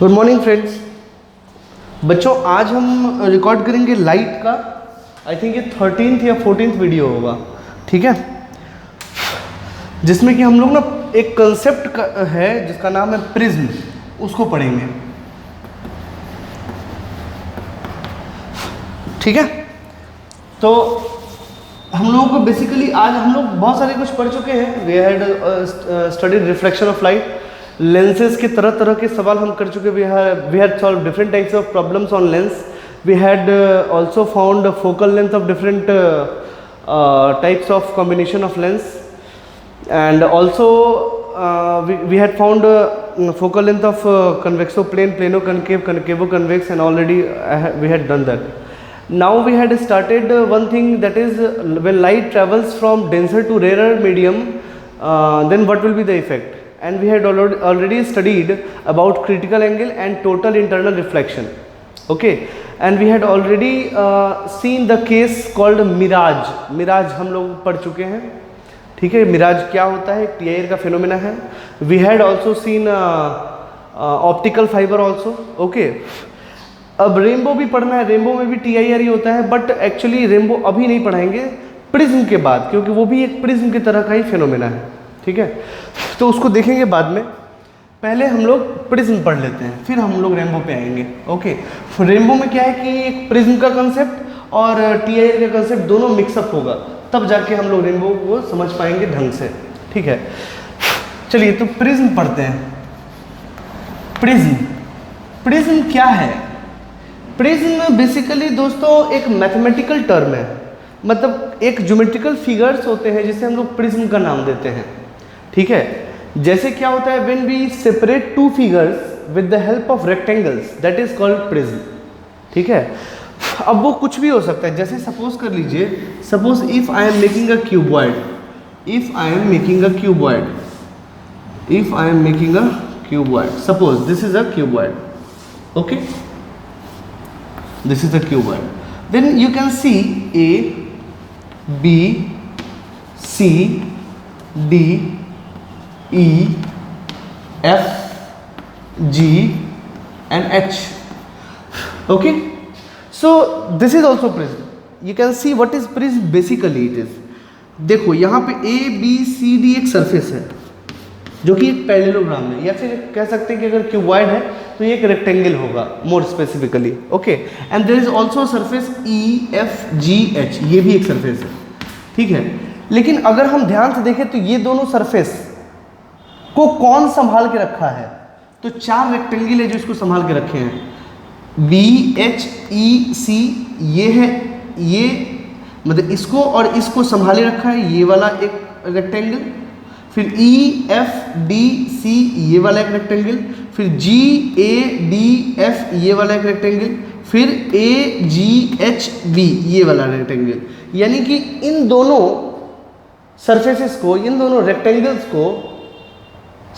Good morning friends. बच्चों आज हम रिकॉर्ड करेंगे लाइट का। आई थिंक ये 13th या 14th वीडियो होगा, ठीक है, जिसमें कि हम लोग ना एक कंसेप्ट है जिसका नाम है प्रिज्म, उसको पढ़ेंगे, ठीक है। तो हम लोगों को बेसिकली आज हम लोग बहुत सारे कुछ पढ़ चुके हैं। We had studied reflection of light, lenses के तरह तरह के सवाल हम कर चुके। We had solve different types of problems on lens. We had also found focal length of different types of combination of lens, and also we had found focal length of convexo plane, plano concave, concavo convex, and already we had done that. Now we had started one thing, that is when light travels from denser to rarer medium, then what will be the effect. And we had already studied about critical angle and total internal reflection, okay. And we had already seen the case called mirage. mirage हम लोग पढ़ चुके हैं, ठीक है। मिराज क्या होता है, टीआईआर का फिनोमेना है। We had also seen optical fibre also, okay. अब रेनबो भी पढ़ना है, रेनबो में भी टीआईआर ही होता है, बट एक्चुअली रेनबो अभी नहीं पढ़ाएंगे, प्रिज्म के बाद, क्योंकि वो भी एक प्रिज्म की तरह का ही फिनोमेना है, ठीक है। तो उसको देखेंगे बाद में, पहले हम लोग प्रिज्म पढ़ लेते हैं, फिर हम लोग रेनबो पे आएंगे, ओके। रेनबो में क्या है कि एक प्रिज्म का कंसेप्ट और टीआईआर का कंसेप्ट दोनों मिक्सअप होगा, तब जाके हम लोग रेनबो को समझ पाएंगे ढंग से, ठीक है। चलिए तो प्रिज्म पढ़ते हैं। प्रिज्म, प्रिज्म क्या है? प्रिज्म बेसिकली दोस्तों एक मैथमेटिकल टर्म है, मतलब एक ज्योमेट्रिकल फिगर्स होते हैं जिसे हम लोग प्रिज्म का नाम देते हैं, ठीक है। जैसे क्या होता है, when we separate two figures with the help of rectangles, that is called prism, ठीक है। अब वो कुछ भी हो सकता है, जैसे सपोज कर लीजिए, suppose if I am making a cuboid, if I am making a cuboid, if I am making a cuboid, suppose this is a cuboid, okay, this is a cuboid, then you can see A B C D E F G and H, okay. So this is also prism. You can see what is prism basically it is. देखो यहाँ पे A B C D एक surface है जो कि एक parallelogram है, या फिर कह सकते हैं कि अगर क्यूबॉइड है तो ये एक रेक्टेंगल होगा more specifically, okay. And there is also surface E F G H, ये भी एक सरफेस है, ठीक है। लेकिन अगर हम ध्यान से देखें तो ये दोनों सरफेस को कौन संभाल के रखा है, तो चार रेक्टेंगल है जो इसको संभाल के रखे हैं। बी एच ई सी, ये है, ये मतलब इसको और इसको संभाले रखा है ये वाला एक रेक्टेंगल, फिर ई एफ डी सी ये वाला एक रेक्टेंगल, फिर जी ए डी एफ ये वाला एक रेक्टेंगल, फिर ए जी एच बी ये वाला रेक्टेंगल। यानी कि इन दोनों सरफेसेस को, इन दोनों रेक्टेंगल्स को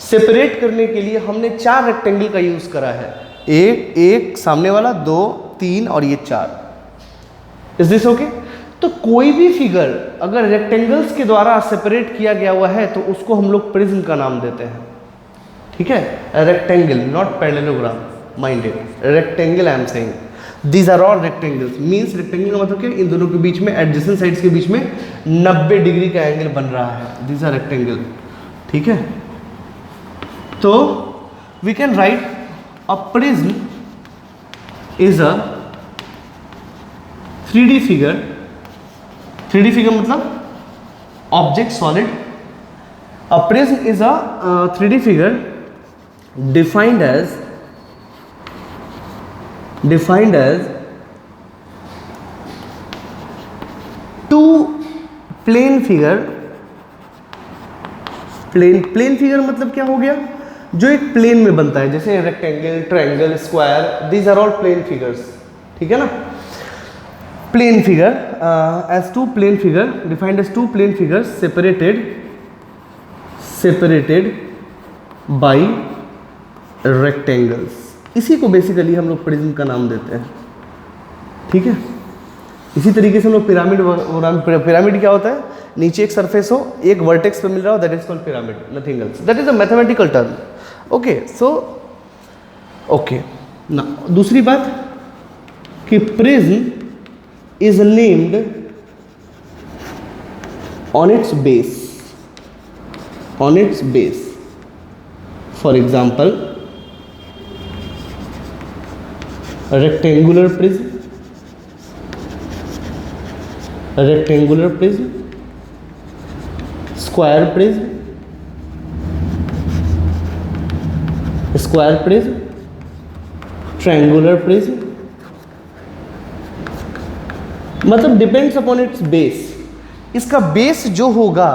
सेपरेट करने के लिए हमने चार रेक्टेंगल का यूज करा है, एक सामने वाला, दो, तीन और ये चार। Is this okay? तो कोई भी फिगर अगर रेक्टेंगल्स के द्वारा सेपरेट किया गया हुआ है तो उसको हम लोग प्रिज्म का नाम देते हैं, ठीक है। Rectangle, not parallelogram, mind it, rectangle I am saying, these are all rectangles. Means rectangle का मतलब क्या, इन दोनों के बीच में, एडजेसेंट साइड्स के बीच में 90 डिग्री का एंगल बन रहा है, दीज आर रेक्टेंगल, ठीक है। तो we can write a prism is a 3D figure, 3D figure मतलब object solid. A prism is a 3D figure defined as two plane figure, plane figure मतलब क्या हो गया, जो एक प्लेन में बनता है, जैसे rectangle, triangle, square, these are all plane figures, ठीक है ना। Plane figure edge to plane figure, defined edge to plane figures separated by rectangles. इसी को बेसिकली हम लोग प्रिज्म का नाम देते हैं, ठीक है। इसी तरीके से हम लोग पिरामिड क्या होता है, नीचे एक सरफेस हो, एक वर्टेक्स पे मिल रहा हो, that is called pyramid, nothing else, that is a mathematical term, okay. So okay ना, दूसरी बात कि prism is named on it's base, on it's base. For example rectangular prism, rectangular prism, square prism, square prism, triangular prism. मतलब depends upon its base. इसका base जो होगा,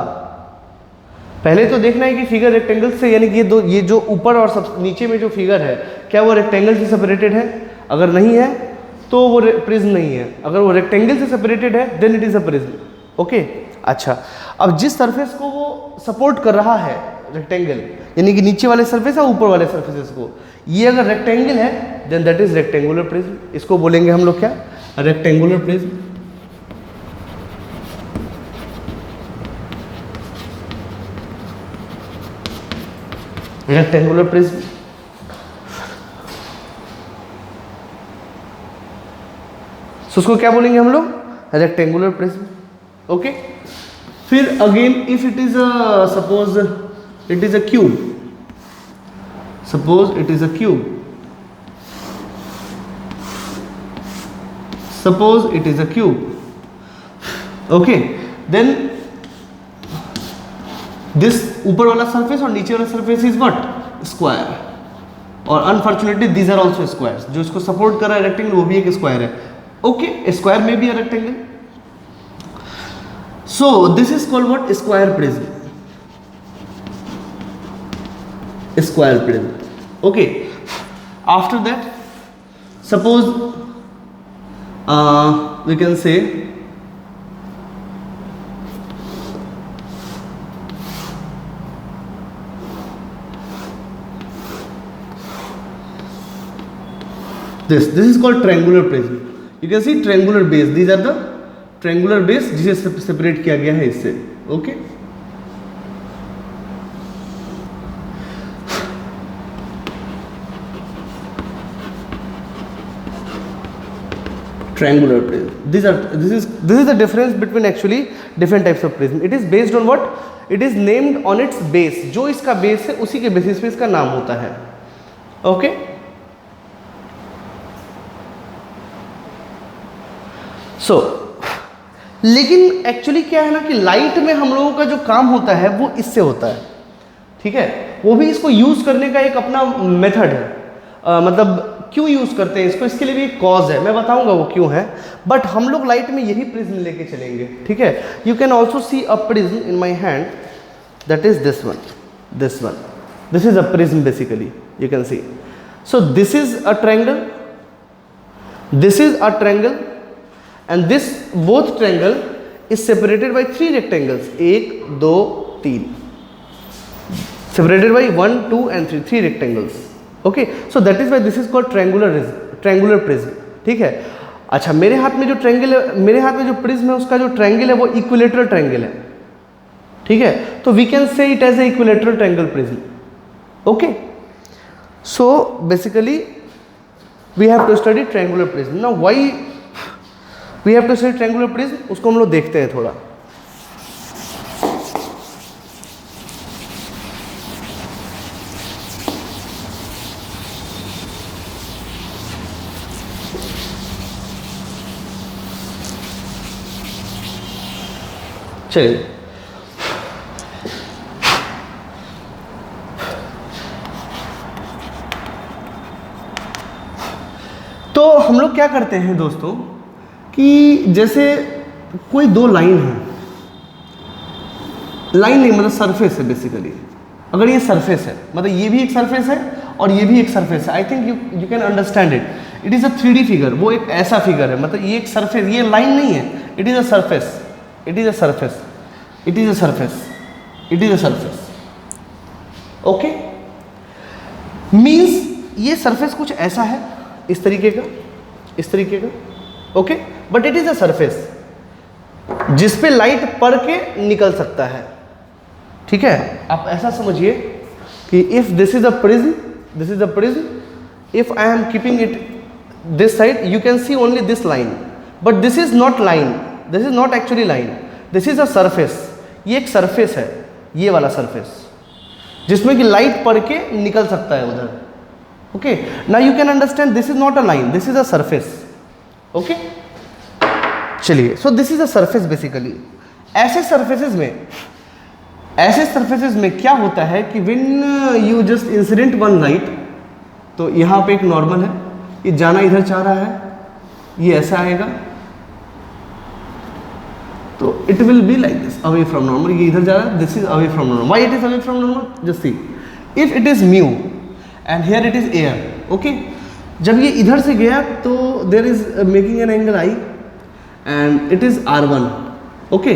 पहले तो देखना है कि फिगर रेक्टेंगल से, यानी कि ये जो ऊपर और सब नीचे में जो फिगर है, क्या वो रेक्टेंगल से सेपरेटेड है? अगर नहीं है तो वो प्रिज्म नहीं है. अगर वो रेक्टेंगल से सेपरेटेड है then it is a prism. Okay. अच्छा, अब जिस सरफेस को वो सपोर्ट कर रहा है रेक्टेंगल, यानी कि नीचे वाले सरफेस और ऊपर वाले सरफेसेस को, ये अगर रेक्टेंगल है then that is rectangular prism. इसको बोलेंगे हम लोग क्या? Rectangular prism. Rectangular prism. तो उसको क्या बोलेंगे हम लोग? Rectangular prism. ओके. फिर again if it is a, suppose it is a cube, suppose it is a cube, suppose it is a cube. Okay. Then this ऊपर वाला सरफेस और नीचे वाला सरफेस इज व्हाट? स्क्वायर. और unfortunately these are also squares. जो इसको support कर रहा है रेक्टेंगल, वो भी एक स्क्वायर है. ओके. स्क्वायर में भी a rectangle. So this is called what? Square prism. Square prism. Okay. After that suppose we can say this is called triangular prism. You can see triangular base. These are the triangular base जिसे separate किया गया है इससे. Okay. Triangular prism. This is the difference between actually different types of prism. It is based on what? It is named on its base. जो इसका base है उसी के बेसिस पे इसका नाम होता है. ओके. सो लेकिन एक्चुअली क्या है ना कि लाइट में हम लोगों का जो काम होता है वो इससे होता है. ठीक है. वो भी इसको यूज करने का एक अपना मेथड है. मतलब क्यों यूज करते हैं इसको, इसके लिए भी एक कॉज है, मैं बताऊंगा वो क्यों है. बट हम लोग लाइट में यही प्रिज्म लेके चलेंगे. ठीक है. You can also see a prism in my hand, that is this one. This one, this is a prism basically. You can C. So this is a triangle, this is a triangle, and this both triangle is separated by 3 rectangles. 1 2 3, separated by 1 2 and 3 rectangles. Okay, so that is why this is called triangular prism. ठीक है. अच्छा, मेरे हाथ में जो triangle है, मेरे हाथ में जो प्रिज्म है, उसका जो ट्रायंगल है वो इक्विलेटरल ट्रायंगल है. ठीक है. तो we can say it as a equilateral triangle prism. Okay. So basically we have to study triangular prism. Now why we have to study triangular prism, उसको हम लोग देखते हैं थोड़ा. चलिए. तो हम लोग क्या करते हैं दोस्तों कि जैसे कोई दो लाइन है, लाइन नहीं मतलब सरफेस है बेसिकली. अगर ये सरफेस है, मतलब ये भी एक सरफेस है और ये भी एक सरफेस है. I think you can understand it. It is a 3D figure. वो एक ऐसा फिगर है, मतलब ये एक सरफेस, ये लाइन नहीं है. It is a surface, it is a surface, it is a surface, it is a surface. Okay. Means ये सरफेस कुछ ऐसा है, इस तरीके का, इस तरीके का. Okay. But it is a surface जिस पे लाइट पड़ के निकल सकता है. ठीक है. आप ऐसा समझिए कि if this is a prism, this is a prism if I am keeping it this side, you can see only this line, but this is not line, this is not actually line, this is a surface. ये एक surface है, ये वाला surface, जिसमें कि light पड़ के निकल सकता है उधर. Okay, now you can understand this is not a line, this is a surface. Okay, चलिए, so this is a surface basically. ऐसे सरफेसेस में क्या होता है कि when you just incident one light, तो यहाँ पे एक नॉर्मल है, ये जाना इधर चाह रहा है, ये ऐसा आएगा, तो it will be like this, away from normal. ये इधर जा रहा है, this is away from normal. Why it is away from normal? Just see, if it is mu and here it is air. Okay, जब ये इधर से गया तो there is making an angle I and it is R1. Okay,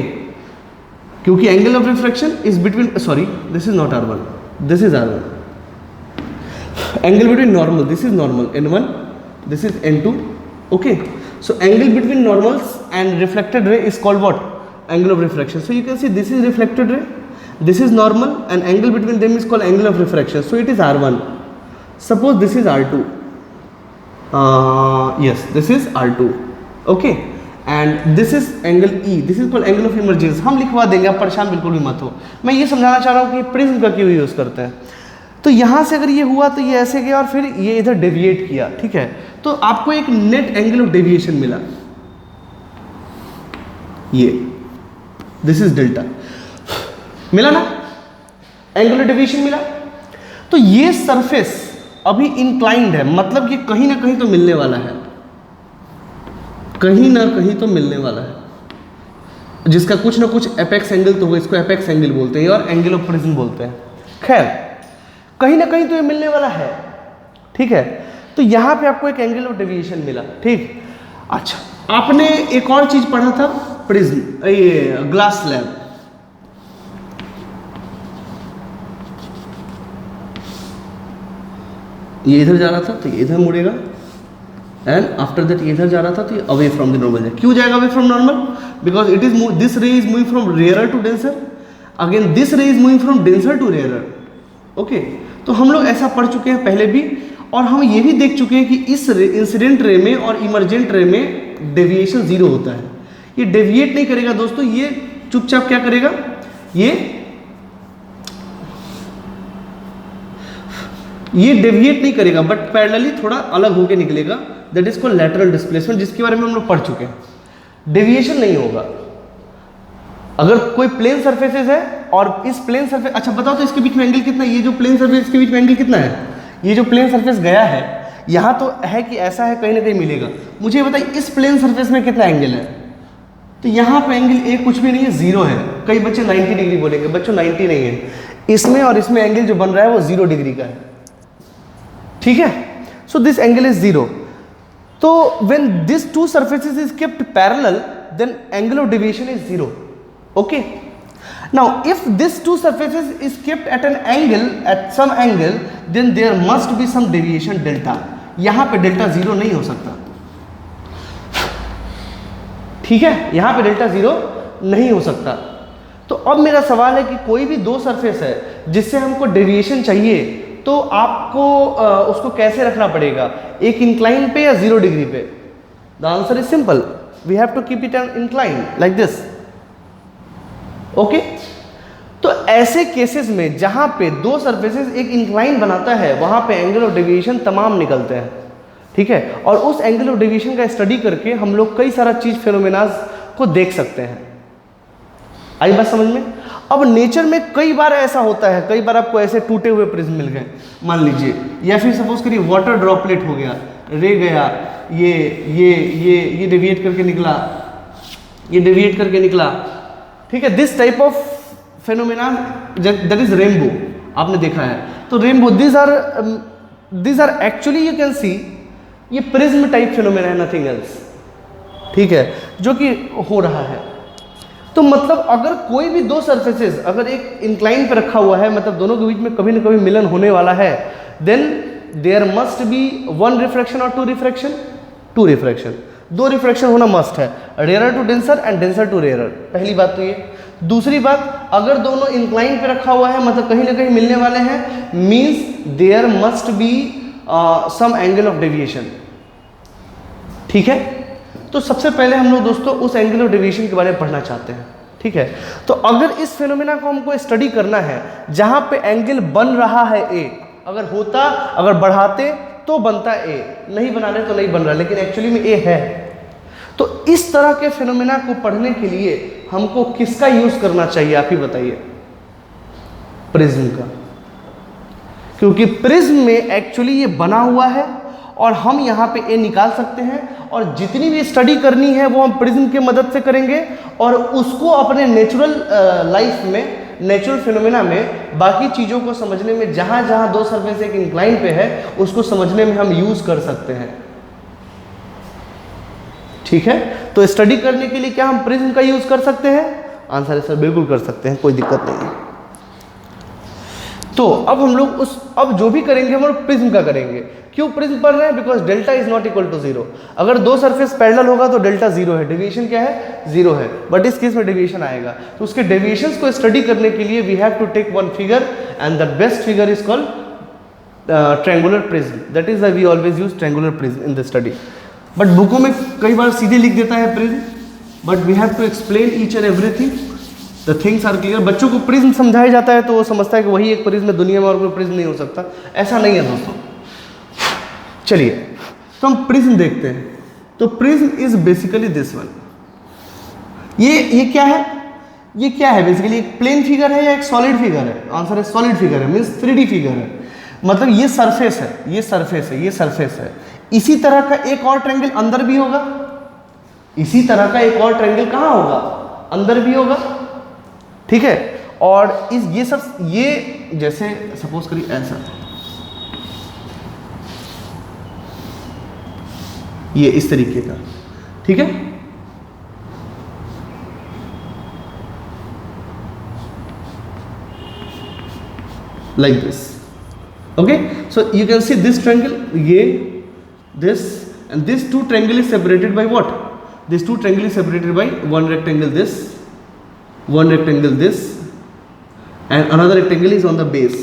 क्योंकि angle of refraction is between, sorry this is not R1, this is R1. Angle between normal, this is normal N1, this is N2. Okay, so angle between normals and reflected ray is called what? Angle of refraction. So you can see this is reflected ray, this is normal, and angle between them is called angle of refraction. So it is R1. Suppose this is R2. Yes, this is R2. Okay, and this is angle E. This is called angle of emergence. हम लिखवा देंगे, आप परेशान बिल्कुल भी मत हो. मैं ये समझाना चाह रहा हूँ कि प्रिज्म का क्यों यूज़ करते हैं. तो यहाँ से अगर ये हुआ तो ये ऐसे गया और फिर ये इधर डेविएट किया. ठीक है, तो आपको एक नेट एंगल ऑफ डेविएशन मिला, ये दिस इज डेल्टा. मिला ना, एंगुलर डेविएशन मिला. तो ये सरफेस अभी इंक्लाइंड है, मतलब ये कहीं ना कहीं तो मिलने वाला है, कहीं ना कहीं तो मिलने वाला है, जिसका कुछ ना कुछ एपेक्स एंगल तो होगा. इसको एपेक्स एंगल बोलते हैं और एंगल ऑफ प्रिज्म बोलते हैं. खैर, कहीं ना कहीं तो ये मिलने वाला है. ठीक है, तो यहां पे आपको एक एंगल ऑफ डेविएशन मिला. ठीक, अच्छा, आपने एक और चीज पढ़ा था, प्रिज्म, ये ग्लास स्लैब. ये इधर जा रहा था तो ये इधर मुड़ेगा, एंड आफ्टर दैट ये इधर जा रहा था तो ये अवे फ्रॉम द नॉर्मल. क्यों जाएगा away from normal? Because it is this ray is moving from rarer to denser, again this ray is moving from denser to rarer. Okay, तो हम लोग ऐसा पढ़ चुके हैं पहले भी, और हम ये भी देख चुके हैं कि इस इंसिडेंट रे में और इमरजेंट रे में डेविएशन जीरो होता है. ये डेविएट नहीं करेगा दोस्तों, ये चुपचाप क्या करेगा, ये डेविएट नहीं करेगा, बट पैरेलली थोड़ा अलग होकर निकलेगा. That is called lateral displacement, जिसके बारे में हम लोग पढ़ चुके हैं. डेविएशन नहीं होगा. अगर कोई प्लेन सरफेसेस है और इस प्लेन सरफेस, अच्छा बताओ तो इसके बीच में एंगल कितना है? ये जो प्लेन सरफेस, इसके बीच में एंगल कितना है? ये जो प्लेन सरफेस गया है, यहाँ तो है कि ऐसा है, कहीं ना कहीं मिलेगा. मुझे बताइए इस प्लेन सरफेस में कितना एंगल है? तो यहाँ पे एंगल ए कुछ भी नहीं है, जीरो है. कई बच्चे 90 डिग्री बोलेंगे, बच्चों 90 नहीं है. इसमें और इसमें एंगल जो बन रहा है वो 0 डिग्री का है. ठीक है, सो दिस एंगल इज 0. तो when this two surfaces is kept parallel, then angle of deviation is 0. Okay, now if this two surfaces is kept at an angle, at some angle, then there must be some deviation delta. यहाँ पे delta 0 नहीं हो सकता. ठीक है, यहाँ पे delta 0 नहीं हो सकता. तो अब मेरा सवाल है कि कोई भी दो सरफेस है जिससे हमको डेविएशन चाहिए, तो आपको उसको कैसे रखना पड़ेगा, एक इंक्लाइन पे या 0 डिग्री पे? The answer is simple, we have to keep it an incline like this. Okay, तो ऐसे केसेस में जहां पे दो सरफेसेस एक इंक्लाइन बनाता है, वहां पे एंगल ऑफ डेविएशन तमाम निकलते हैं. ठीक है, और उस एंगल ऑफ डेविएशन का स्टडी करके हम लोग कई सारा चीज फेनोमेनाज को देख सकते हैं. आई बात समझ में? अब नेचर में कई बार ऐसा होता है, कई बार आपको ऐसे टूटे हुए प्रिज्म मिल गए मान लीजिए, या फिर सपोज करिए वाटर ड्रॉपलेट हो गया, रे गया, ये डेविएट करके निकला, ये डेविएट करके निकला. ठीक है, this type of phenomena that is rainbow, आपने देखा है. तो rainbow, this are actually you can see, ये प्रिज्म टाइप फेनोमेना है, नथिंग एल्स. ठीक है, जो कि हो रहा है. तो मतलब अगर कोई भी दो सरफेसेस अगर एक इंक्लाइन पे रखा हुआ है, मतलब दोनों के बीच में कभी ना कभी मिलन होने वाला है, then there must be 1 refraction और 2 रिफ्रैक्शन. 2 रिफ्रैक्शन, 2 रिफ्रैक्शन होना मस्ट है, rarer to denser and denser to rarer. पहली बात तो ये. दूसरी बात, अगर दोनों इंक्लाइन पे रखा हुआ है, मतलब कहीं ना कहीं मिलने वाले हैं, means there must be some angle of deviation. ठीक है, तो सबसे पहले हम लोग दोस्तों उस एंगल ऑफ डेविएशन के बारे में पढ़ना चाहते हैं। ठीक है, तो अगर इस फिनोमेना को हमको स्टडी करना है जहां पे एंगल बन रहा है ए, अगर बढ़ाते तो बनता ए, नहीं बना रहे तो नहीं बन रहा, लेकिन एक्चुअली में ए है। तो इस तरह के फिनोमेना को पढ़ने के लिए हमको किसका यूज करना चाहिए, आप ही बताइए? प्रिज्म का, क्योंकि प्रिज्म में एक्चुअली ये बना हुआ है और हम यहाँ पे ए निकाल सकते हैं, और जितनी भी स्टडी करनी है वो हम प्रिज्म के मदद से करेंगे, और उसको अपने नेचुरल लाइफ में, नेचुरल फिनोमेना में बाकी चीज़ों को समझने में, जहाँ जहाँ दो सरफेस एक इंक्लाइन पे है उसको समझने में हम यूज़ कर सकते हैं। ठीक है, तो स्टडी करने के लिए क्या हम प्रिज्म का यूज़ कर सकते हैं? आंसर है सर, बिल्कुल कर सकते हैं, कोई दिक्कत नहीं है। तो अब हम लोग अब जो भी करेंगे हम लोग प्रिज्म का करेंगे। क्यों प्रिज्म पढ़ रहे हैं? Because delta is not equal to zero. अगर दो सरफेस पैरेलल होगा तो डेल्टा जीरो है, डेविएशन क्या है? जीरो है, बट इस केस में डेविएशन आएगा। तो उसके डेविएशंस को स्टडी करने के लिए we have to take one figure, and the best figure is called triangular prism. That is we always use triangular prism in the study. But बुकों में कई बार सीधे लिख देता है prism, but we have to explain each and everything, the things are clear. बच्चों को प्रिज्म समझाया जाता है तो वो समझता है कि वही एक प्रिज्म है दुनिया में और कोई प्रिज्म नहीं हो सकता। ऐसा नहीं है दोस्तों। चलिए, तो हम प्रिज्म देखते हैं। तो prism is basically this one. ये क्या है? ये क्या है बेसिकली? एक प्लेन फिगर है या एक सॉलिड फिगर है? आंसर है सॉलिड फिगर है, मीन्स 3D फिगर है। मतलब ये सरफेस है, ये सरफेस है, ये सरफेस है। इसी तरह का एक और ट्रायंगल अंदर भी होगा, इसी तरह का एक और ट्रायंगल कहाँ होगा? अंदर भी होगा। ठीक है, और ये सब, ये जैसे सपोज करिए ऐसा, ये इस तरीके का। ठीक है, like this. Okay, so you can see this triangle, ये this, and this two triangle is separated by what? This two triangle is separated by one rectangle this, one rectangle this, and another rectangle is on the base,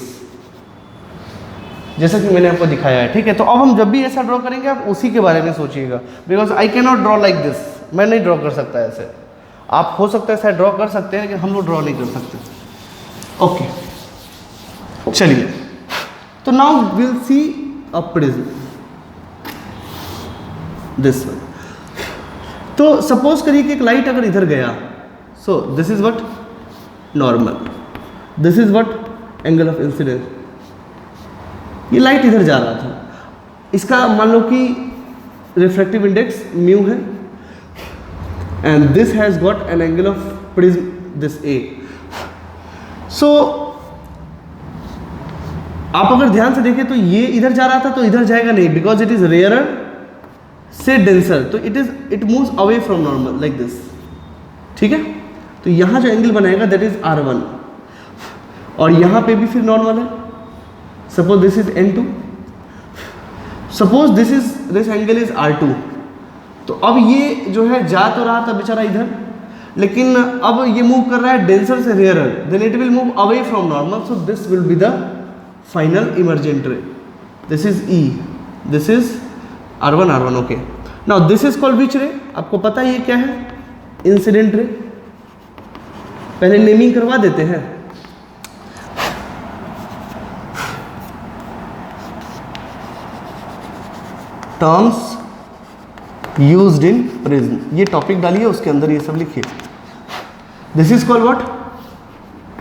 जैसा कि मैंने आपको दिखाया है। ठीक है, तो अब हम जब भी ऐसा ड्रॉ करेंगे आप उसी के बारे में सोचिएगा, because I can not draw like this. मैं नहीं ड्रॉ कर सकता ऐसे, आप हो सकता है ऐसा ड्रॉ कर सकते हैं, लेकिन हम लोग ड्रॉ नहीं कर सकते। ओके, चलिए, तो now will see a prism, this one. तो सपोज करिए कि एक लाइट अगर इधर गया, so this is what? Normal. This is what? Angle of incidence. ये लाइट इधर जा रहा था, इसका मान लो कि रिफ्रैक्टिव इंडेक्स म्यू है, and this has got an angle of prism this A. So आप अगर ध्यान से देखें तो ये इधर जा रहा था तो इधर जाएगा नहीं, बिकॉज इट इज रेयरर से डेंसर, तो it moves away from normal like this. ठीक है, तो यहां जो एंगल बनाएगा दैट इज R1, और यहां पे भी फिर नॉर्मल है। Suppose this is N2, suppose this angle is R2। तो अब ये जो है जा तो रहा था बेचारा इधर, लेकिन अब ये मूव कर रहा है डेंसर से rarer, then it will move away from normal, so this will be the final emergent ray. This is E, this is R1, okay. Now this is called which ray? आपको पता है ये क्या है? Incident ray. पहले naming करवा देते हैं। टर्म्स यूज्ड इन प्रिज्म, ये टॉपिक डालिए, उसके अंदर ये सब लिखिए। This is called what?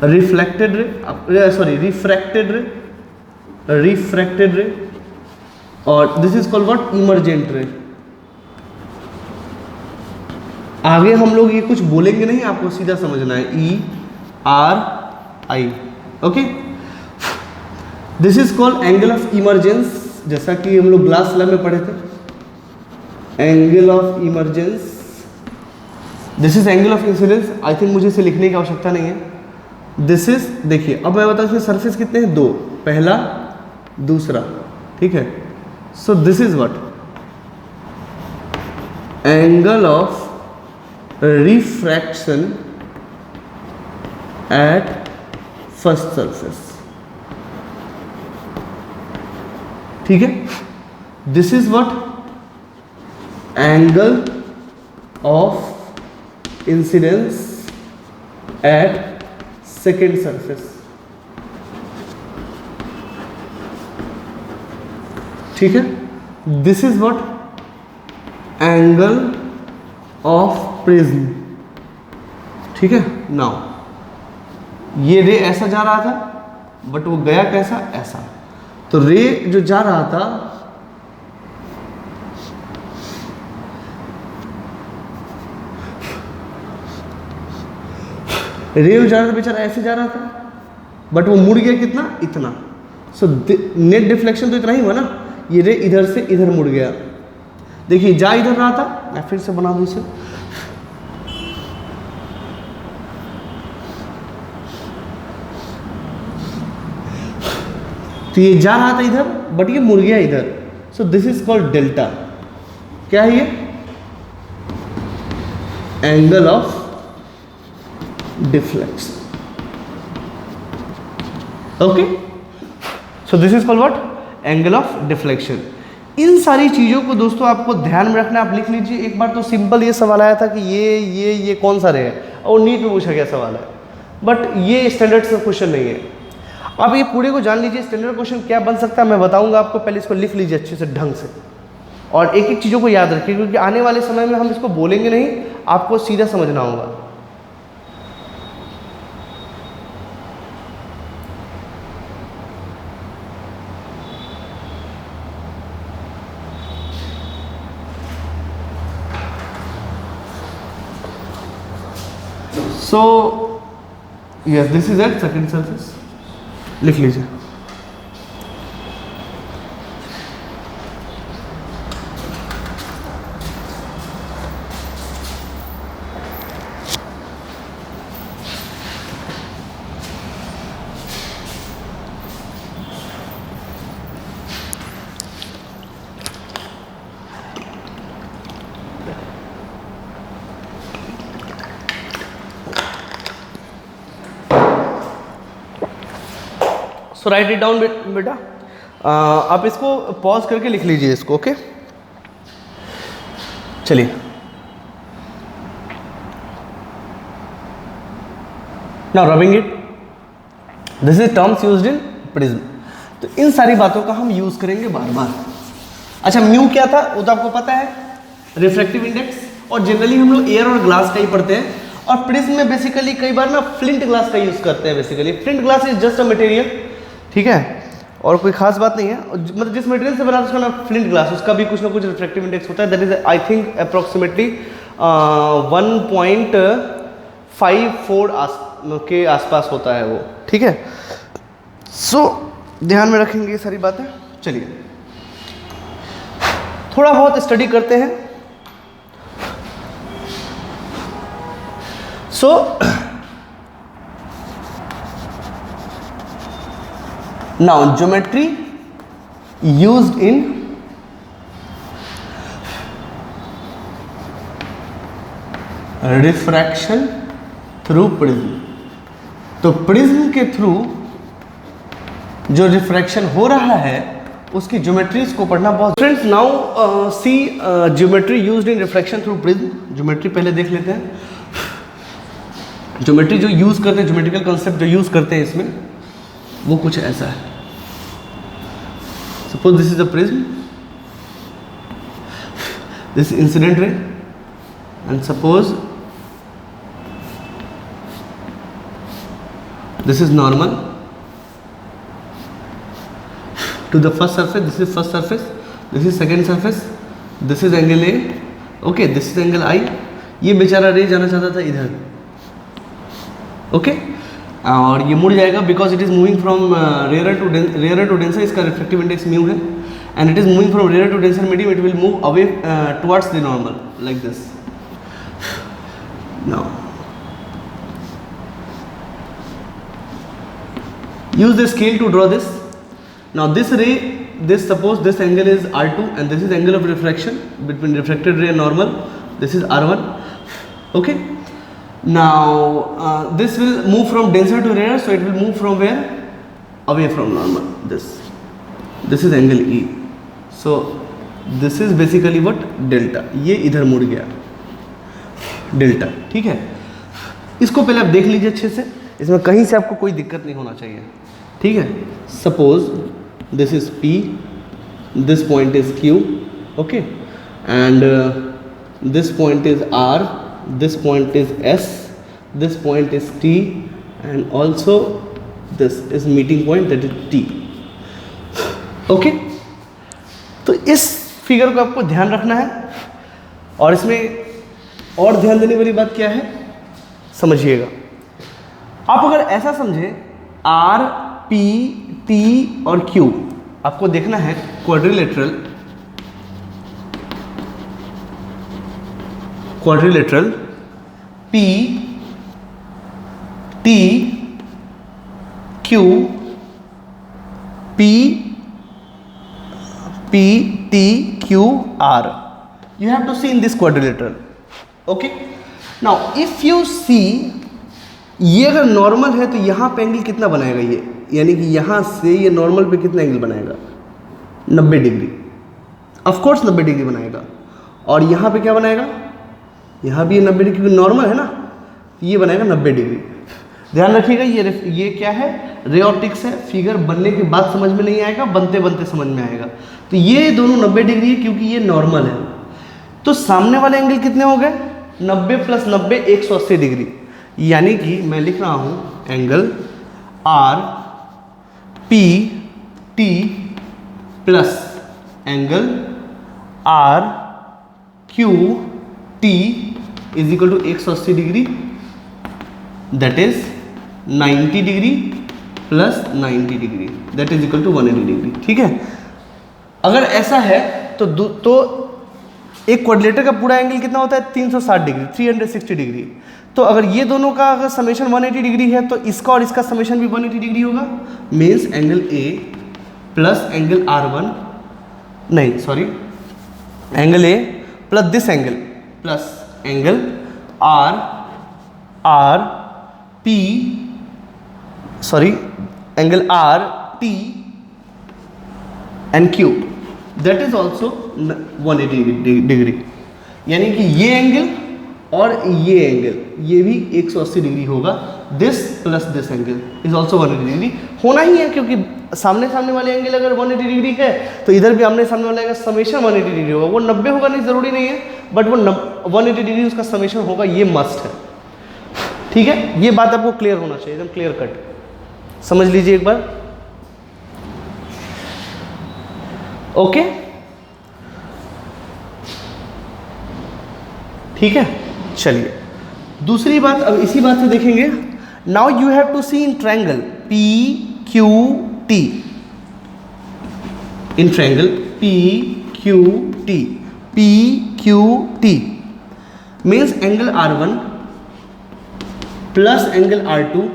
Reflected ray, sorry refracted ray, refracted ray, और this is called what? Emergent ray. आगे हम लोग ये कुछ बोलेंगे नहीं, आपको सीधा समझना है, ERI, okay. This is called angle of emergence, जैसा कि हम लोग ग्लास स्लैब में पढ़े थे, angle of emergence. This is angle of incidence. I think मुझे इसे लिखने की आवश्यकता नहीं है। दिस इज, देखिए अब मैं बताऊँ इसमें सरफेस कितने हैं? दो, पहला दूसरा। ठीक है, so this is what? Angle of refraction at first surface। ठीक है, this is what angle of incidence at second surface. ठीक है, this is what angle of prism. ठीक है, नाउ ये रे ऐसा जा रहा था बट वो गया कैसा, ऐसा। तो रे जो जा रहा था रे जो जा रहा था बेचारा ऐसे जा रहा था बट वो मुड़ गया कितना, इतना। सो नेट डिफ्लेक्शन तो इतना ही हुआ ना, ये रे इधर से इधर मुड़ गया। देखिए जा इधर रहा था, मैं फिर से बना दूं इसे, तो ये जा रहा था इधर बट ये मुड़ गया इधर। So this is called delta. क्या है ये, angle of deflection. Okay, so this is called what, angle of deflection. इन सारी चीजों को दोस्तों आपको ध्यान में रखना। आप लिख लीजिए। एक बार तो सिंपल ये सवाल आया था कि ये कौन सा रे है, और नीट में पूछा गया सवाल है, बट ये स्टैंडर्ड से क्वेश्चन नहीं है। आप ये पूरे को जान लीजिए स्टैंडर्ड क्वेश्चन क्या बन सकता है, मैं बताऊंगा आपको। पहले इसको लिख लीजिए अच्छे से ढंग से, और एक एक चीज़ों को याद रखिए, क्योंकि आने वाले समय में हम इसको बोलेंगे नहीं, आपको सीधा समझना होगा। So yes, this is at second surface, लिख लीजिए। सो राइट इट डाउन बेटा। आप इसको पॉज करके लिख लीजिए इसको। ओके, चलिए। Now rubbing it, this is terms used in prism. तो इन सारी बातों का हम यूज करेंगे बार बार। अच्छा, म्यू क्या था वो तो आपको पता है, रिफ्रैक्टिव इंडेक्स, और जनरली हम लोग एयर और ग्लास का ही पढ़ते हैं। और प्रिज्म में बेसिकली कई बार ना फ्लिंट ग्लास का यूज करते हैं। Basically flint glass is just a material, ठीक है, और कोई खास बात नहीं है। मतलब जिस मटेरियल से बना उसका नाम फ्लिंट ग्लास, उसका भी कुछ ना कुछ रिफ्रैक्टिव इंडेक्स होता है। That is I think approximately 1.54 के आसपास होता है वो, ठीक है। सो ध्यान में रखेंगे ये सारी बातें। चलिए थोड़ा बहुत स्टडी करते हैं। सो now geometry used in refraction through prism। तो प्रिज्म के थ्रू जो रिफ्रैक्शन हो रहा है उसकी ज्योमेट्रीज को पढ़ना बहुत। Friends now see geometry used in refraction through prism. Geometry पहले देख लेते हैं। ज्योमेट्री जो यूज करते हैं, ज्योमेट्रिकल कॉन्सेप्ट जो यूज करते हैं इसमें, वो कुछ ऐसा है। Suppose this is a prism, this incident ray, and suppose this is normal to the first surface. This is first surface, this is second surface, this is angle A, okay, this is angle I. ये बेचारा रे जाना चाहता था इधर, okay, और ये मुड़ जाएगा because it is moving from rare to denser. इसका रिफ्लेक्टिव इंडेक्स म्यू है, and it is moving from rare to denser medium. It will move away towards the normal like this. Now use the scale to draw this. Now this ray, this suppose this angle is R2 and this is angle of refraction between refracted ray and normal. This is R1, okay. Now this will move from denser to rarer, so it will move from where? Away from normal, this. This is angle E, so this is basically what, delta, ये इधर मुड़ गया delta, ठीक है। इसको पहले आप देख लीजिए अच्छे से, इसमें कहीं से आपको कोई दिक्कत नहीं होना चाहिए, ठीक है। Suppose this is P, this point is Q, okay, and this point is R, this point is S, this point is T, and also this is meeting point, that is T, okay. तो इस figure को आपको ध्यान रखना है, और इसमें और ध्यान देने वाली बात क्या है समझिएगा। आप अगर ऐसा समझे R, P, T और Q, आपको देखना है quadrilateral P, T, Q, P, T, Q, R. You have to see in this quadrilateral. Okay. Now, if you see, ये अगर नॉर्मल है तो यहाँ पे एंगल कितना बनाएगा ये, यानी कि यहाँ से ये नॉर्मल पे कितना एंगल बनाएगा, 90 डिग्री, ऑफ कोर्स 90 डिग्री बनाएगा। और यहाँ पे क्या बनाएगा, यहाँ भी ये 90 डिग्री, क्योंकि नॉर्मल है ना, ये बनाएगा 90 डिग्री। ध्यान रखिएगा, ये क्या है, रे ऑप्टिक्स है, फिगर बनने के बाद समझ में नहीं आएगा, बनते बनते समझ में आएगा। तो ये दोनों 90 डिग्री है क्योंकि ये नॉर्मल है। तो सामने वाले एंगल कितने हो गए, 90 + 90 180 डिग्री, यानी कि मैं लिख रहा हूँ angle R P T plus angle R Q T is equal to 180 degree, that is 90 degree plus 90 degree, that is equal to 180 degree, ठीक है। अगर ऐसा है तो एक क्वाड्रिलेटर का पूरा एंगल कितना होता है, 360 डिग्री, 360 डिग्री। तो अगर ये दोनों का अगर समेशन 180 डिग्री है तो इसका और इसका समेशन भी 180 डिग्री होगा, means angle A plus angle R1, नहीं sorry, angle A plus this angle plus angle R P, sorry, angle R T and Q, that is also 180 degree, यानी कि ये एंगल और ये एंगल ये भी 180 डिग्री होगा। This plus this angle is also 180 degree होना ही है, क्योंकि सामने वाले एंगल अगर 180 डिग्री है तो इधर भी आमने सामने वाले का समेशन 180 डिग्री होगा। वो 90 होगा नहीं जरूरी नहीं है, बट वो 180 डिग्री उसका समेशन होगा, ये मस्ट है, ठीक है। ये बात आपको क्लियर होना चाहिए, एकदम क्लियर कट, समझ लीजिए एक बार, ओके, ठीक है। चलिए दूसरी बात, अब इसी बात से देखेंगे। Now you have to see in triangle P Q T, in triangle P Q T, P Q T means angle R1 plus angle R2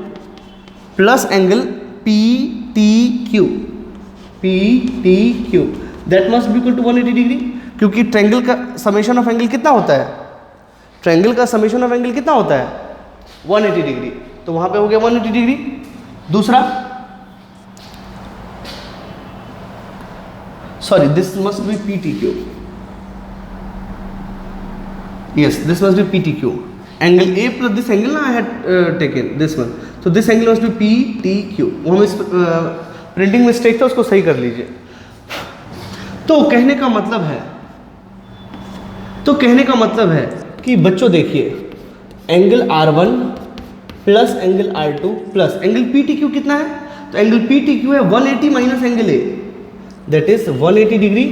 plus angle P T Q, P T Q, that must be equal to 180 degree, क्योंकि triangle का summation of angle कितना होता है, triangle का summation of angle कितना होता है 180 degree, तो वहां पे हो गया 180 डिग्री। दूसरा, sorry, this must be P T Q, yes this must be P T Q, angle A plus this angle ना I had taken this one, तो this angle must be P T Q. वो हम इस printing mistake था, उसको सही कर लीजिए। तो कहने का मतलब है कि बच्चों देखिए, angle R1 plus angle R2 plus angle PTQ कितना है, तो एंगल PTQ है 180 minus angle A, that is 180 degree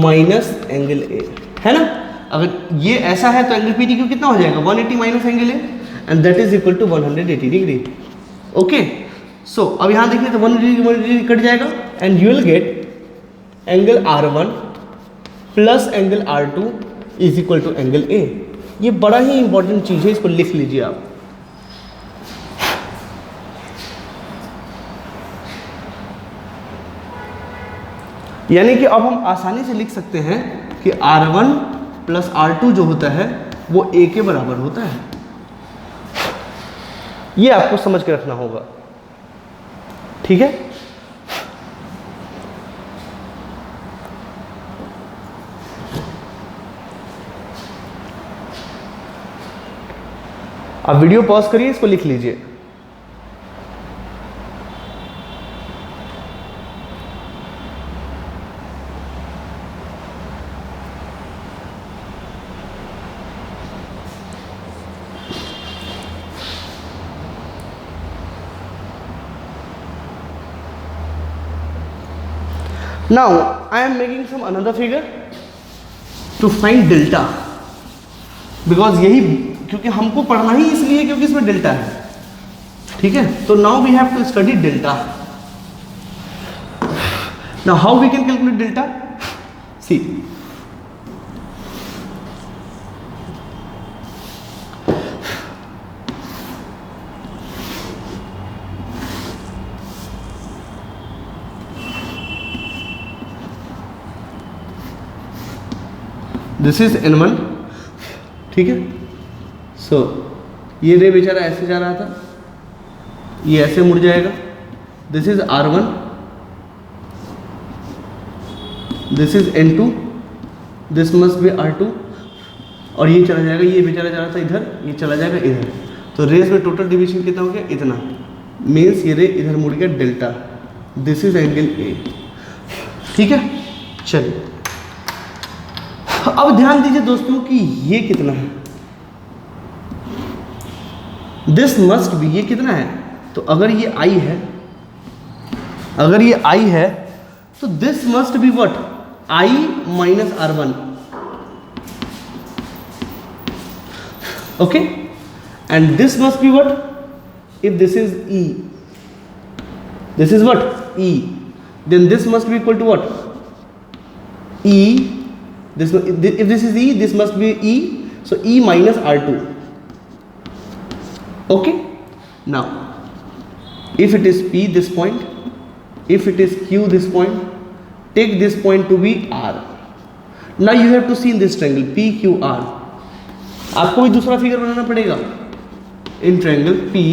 minus angle A, है ना। अगर ये ऐसा है तो एंगल PTQ कितना हो जाएगा 180 minus angle A, and that is equal to 180 degree, okay. सो अब यहाँ देखिए तो 180 डिग्री कट जाएगा, and you will get angle R1 plus angle R2 is equal to angle A। ये बड़ा ही इंपॉर्टेंट चीज है, इसको लिख लीजिए आप। यानी कि अब हम आसानी से लिख सकते हैं कि R1 प्लस R2 जो होता है वो A के बराबर होता है। ये आपको समझ के रखना होगा, ठीक है। आप वीडियो पॉज करिए, इसको लिख लीजिए। Now I am making some another figure to find delta, because यही, क्योंकि हमको पढ़ना ही इसलिए क्योंकि इसमें डेल्टा है, ठीक है। तो now we have to study delta. Now how we can calculate delta, see, this is N1, ठीक है। सो ये रे बेचारा ऐसे जा रहा था, ये ऐसे मुड़ जाएगा। This is R1, this is N2, this must B R2, और ये चला जाएगा, ये बेचारा जा रहा था इधर, ये चला जाएगा इधर। तो रेस में टोटल डिवीजन कितना हो गया, इतना। मीन्स ये रे इधर मुड़ गया, delta. This is angle A, ठीक है। चलिए अब ध्यान दीजिए दोस्तों कि ये कितना है, दिस मस्ट बी, ये कितना है। तो अगर ये I है, अगर ये I है तो this must be what, I minus R1, okay. And this must be what, if this is E, this is what E, then this must be equal to what, E, this, if this is E, this must be E, so E minus R2, okay। Now if it is P, this point, if it is Q, this point, take this point to be R। now you have to see in this triangle P Q R, आपको भी दूसरा figure बनाना पड़ेगा in triangle P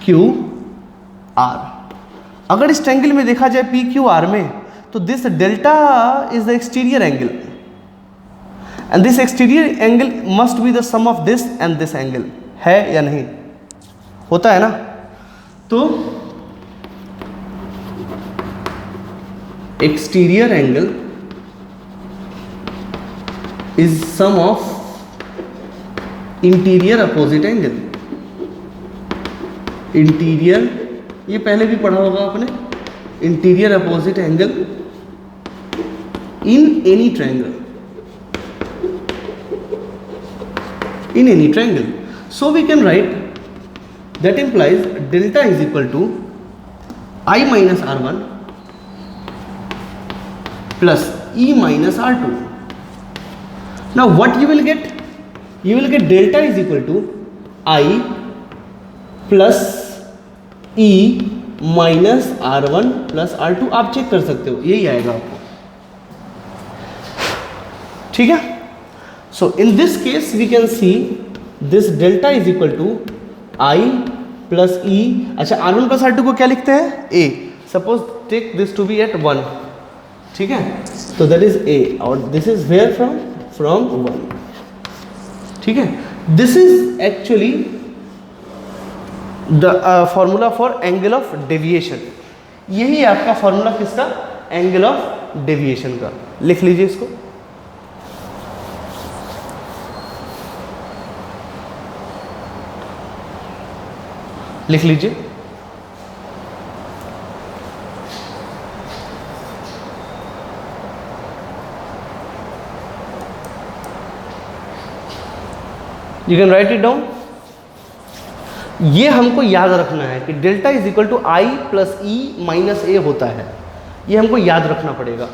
Q R। अगर इस triangle में देखा जाए P Q R में, तो this delta is the exterior angle, and this exterior angle must be the sum of this and this angle, है या नहीं, होता है ना। तो exterior angle is sum of interior opposite angle. Interior, ये पहले भी पढ़ा होगा आपने, interior opposite angle in any triangle, in any triangle. So we can write, that implies delta is equal to I minus R1 plus E minus R2. Now what you will get? You will get delta is equal to I plus E minus R1 plus R2। आप check कर सकते हो, यही आएगा आपको, ठीक है। So in this case we can see this delta is equal to I plus E। अच्छा, R1 plus R2 को क्या लिखते हैं, A। Suppose take this to be at 1, ठीक है, तो that is A, और this is where from 1, ठीक है। This is actually the formula for angle of deviation। यही आपका फॉर्मूला किसका, एंगल ऑफ डेविएशन का। लिख लीजिए इसको, लिख लीजिए। You can write it down. ये हमको याद रखना है कि delta is equal to i plus e minus A होता है, ये हमको याद रखना पड़ेगा।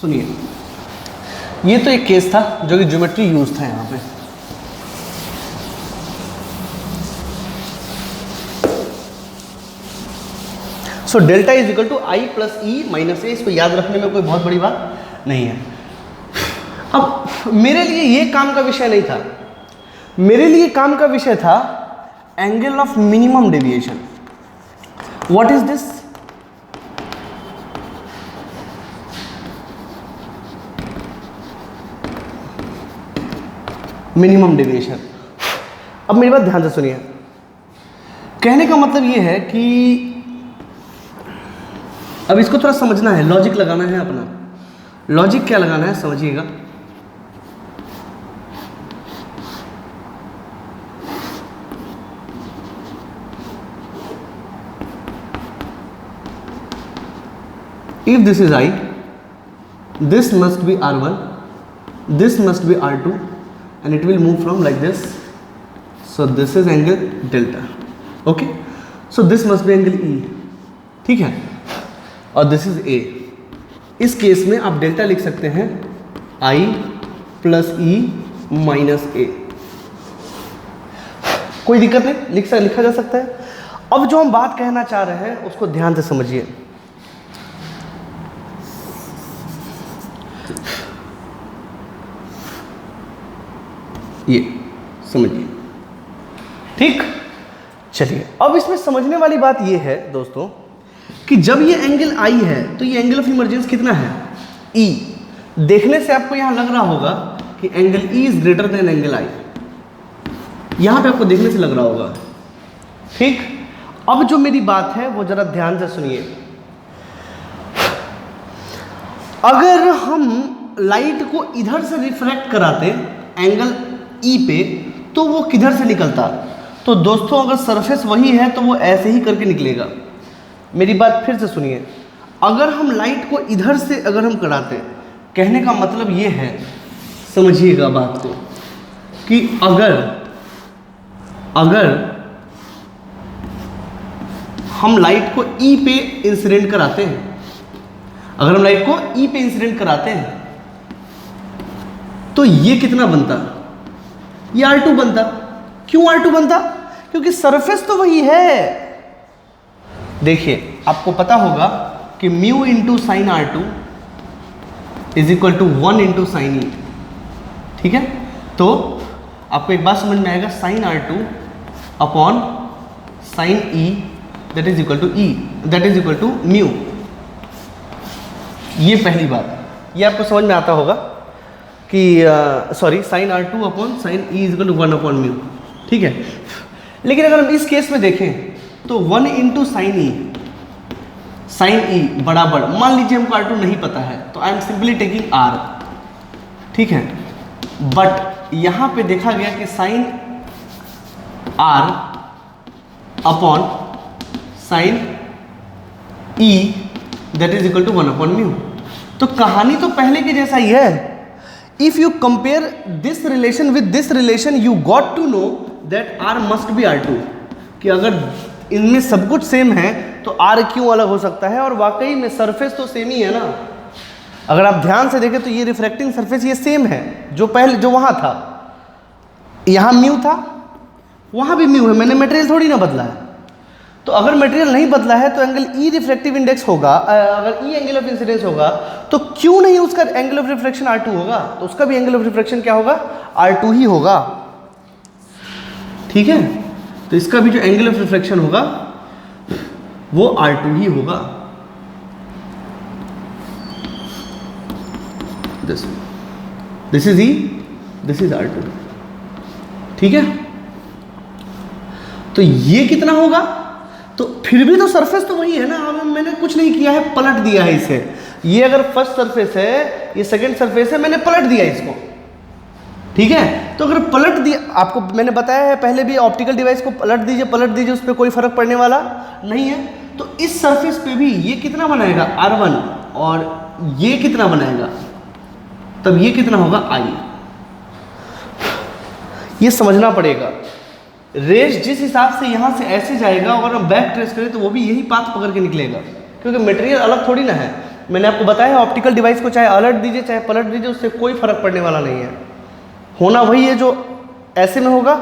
सुनिए, ये तो एक केस था जो कि ज्योमेट्री यूज था यहाँ पे। So delta is equal to i plus e minus A, इसको याद रखने में कोई बहुत बड़ी बात नहीं है। अब मेरे लिए ये काम का विषय नहीं था, मेरे लिए काम का विषय था angle of minimum deviation. What is this? Minimum deviation. अब मेरी बात ध्यान से सुनिए, कहने का मतलब ये है कि अब इसको थोड़ा समझना है, लॉजिक लगाना है अपना। लॉजिक क्या लगाना है समझिएगा। If this is I, this must be R1, this must be R2, and it will move from like this. So this is angle delta. Okay? So this must be angle E. ठीक है? और this is A. इस case में आप delta लिख सकते हैं I plus E minus A। कोई दिक्कत नहीं, लिखा जा सकता है। अब जो हम बात कहना चाह रहे हैं उसको ध्यान से समझिए। ये समझिए, ठीक। चलिए, अब इसमें समझने वाली बात ये है दोस्तों कि जब ये एंगल आई है तो ये एंगल ऑफ इमर्जेंस कितना है? ई। देखने से आपको यहां लग रहा होगा कि angle e is greater than angle i, यहां पे आपको देखने से लग रहा होगा, ठीक। अब जो मेरी बात है वो जरा ध्यान से सुनिए। अगर हम लाइट को इधर से रिफ्रैक्ट कराते एंगल ई पे तो वो किधर से निकलता? तो दोस्तों अगर सरफेस वही है तो वो ऐसे ही करके निकलेगा। मेरी बात फिर से सुनिए, अगर हम लाइट को इधर से अगर हम कराते, कहने का मतलब ये है, समझिएगा बात को, कि अगर हम लाइट को ई पे इंसिडेंट कराते हैं, अगर हम लाइट को ई पे इंसिडेंट कराते हैं तो ये कितना बनता? ये R2 बनता। क्यों R2 बनता? क्योंकि सरफेस तो वही है। देखिए, आपको पता होगा कि mu into sine R2 is equal to 1 into sine e, ठीक है। तो आपको एक बात समझ में आएगा, sine R2 upon sine E that is equal to e, that is equal to mu. ये पहली बात, ये आपको समझ में आता होगा कि sorry, sine R2 upon sine E is equal to 1 upon mu, ठीक है। लेकिन अगर हम इस केस में देखें तो 1 इंटू साइन ई बराबर, मान लीजिए हमको R2 नहीं पता है तो I am simply taking R, ठीक है। बट यहां पे देखा गया कि sine R upon sine E that is equal to 1 upon mu. तो कहानी तो पहले की जैसा ही है। If you compare this relation with this relation, you got to know that R must be R2, कि अगर इनमें सब कुछ सेम है तो R क्यों अलग हो सकता है? और वाकई में सरफेस तो सेम ही है ना। अगर आप ध्यान से देखें तो ये रिफ्रैक्टिंग सरफेस ये सेम है जो पहले जो वहाँ था, यहाँ म्यू था, वहाँ भी म्यू है, मैंने मटेरियल थोड़ी ना बदला है। तो अगर मटेरियल नहीं बदला है तो एंगल ई रिफ्रैक्टिव इंडेक्स होगा, अगर ई एंगल ऑफ इंसिडेंस होगा तो क्यों नहीं उसका एंगल ऑफ रिफ्रैक्शन R2 होगा? तो उसका भी एंगल ऑफ रिफ्रैक्शन क्या होगा? R2 ही होगा, ठीक है। तो इसका भी जो एंगल ऑफ रिफ्रैक्शन होगा वो R2 ही होगा। This is E, this is R2, ठीक है। तो ये कितना होगा? तो फिर भी तो सरफेस तो वही है ना, मैंने कुछ नहीं किया है, पलट दिया है इसे। ये अगर फर्स्ट सरफेस है, ये सेकंड सरफेस है, मैंने पलट दिया इसको, ठीक है। तो अगर पलट दिया, आपको मैंने बताया है पहले भी, ऑप्टिकल डिवाइस को पलट दीजिए, उस पर कोई फर्क पड़ने वाला नहीं है। तो इस सरफेस पे भी ये कितना बनाएगा? R1, और ये कितना बनाएगा? तब ये कितना होगा? I। ये समझना पड़ेगा। रेस जिस हिसाब से यहाँ से ऐसे जाएगा, अगर हम बैक ट्रेस करें तो वो भी यही पाथ पकड़ के निकलेगा, क्योंकि मटेरियल अलग थोड़ी ना है। मैंने आपको बताया ऑप्टिकल डिवाइस को चाहे अलट दीजिए चाहे पलट दीजिए, उससे कोई फर्क पड़ने वाला नहीं है। होना वही है जो ऐसे में होगा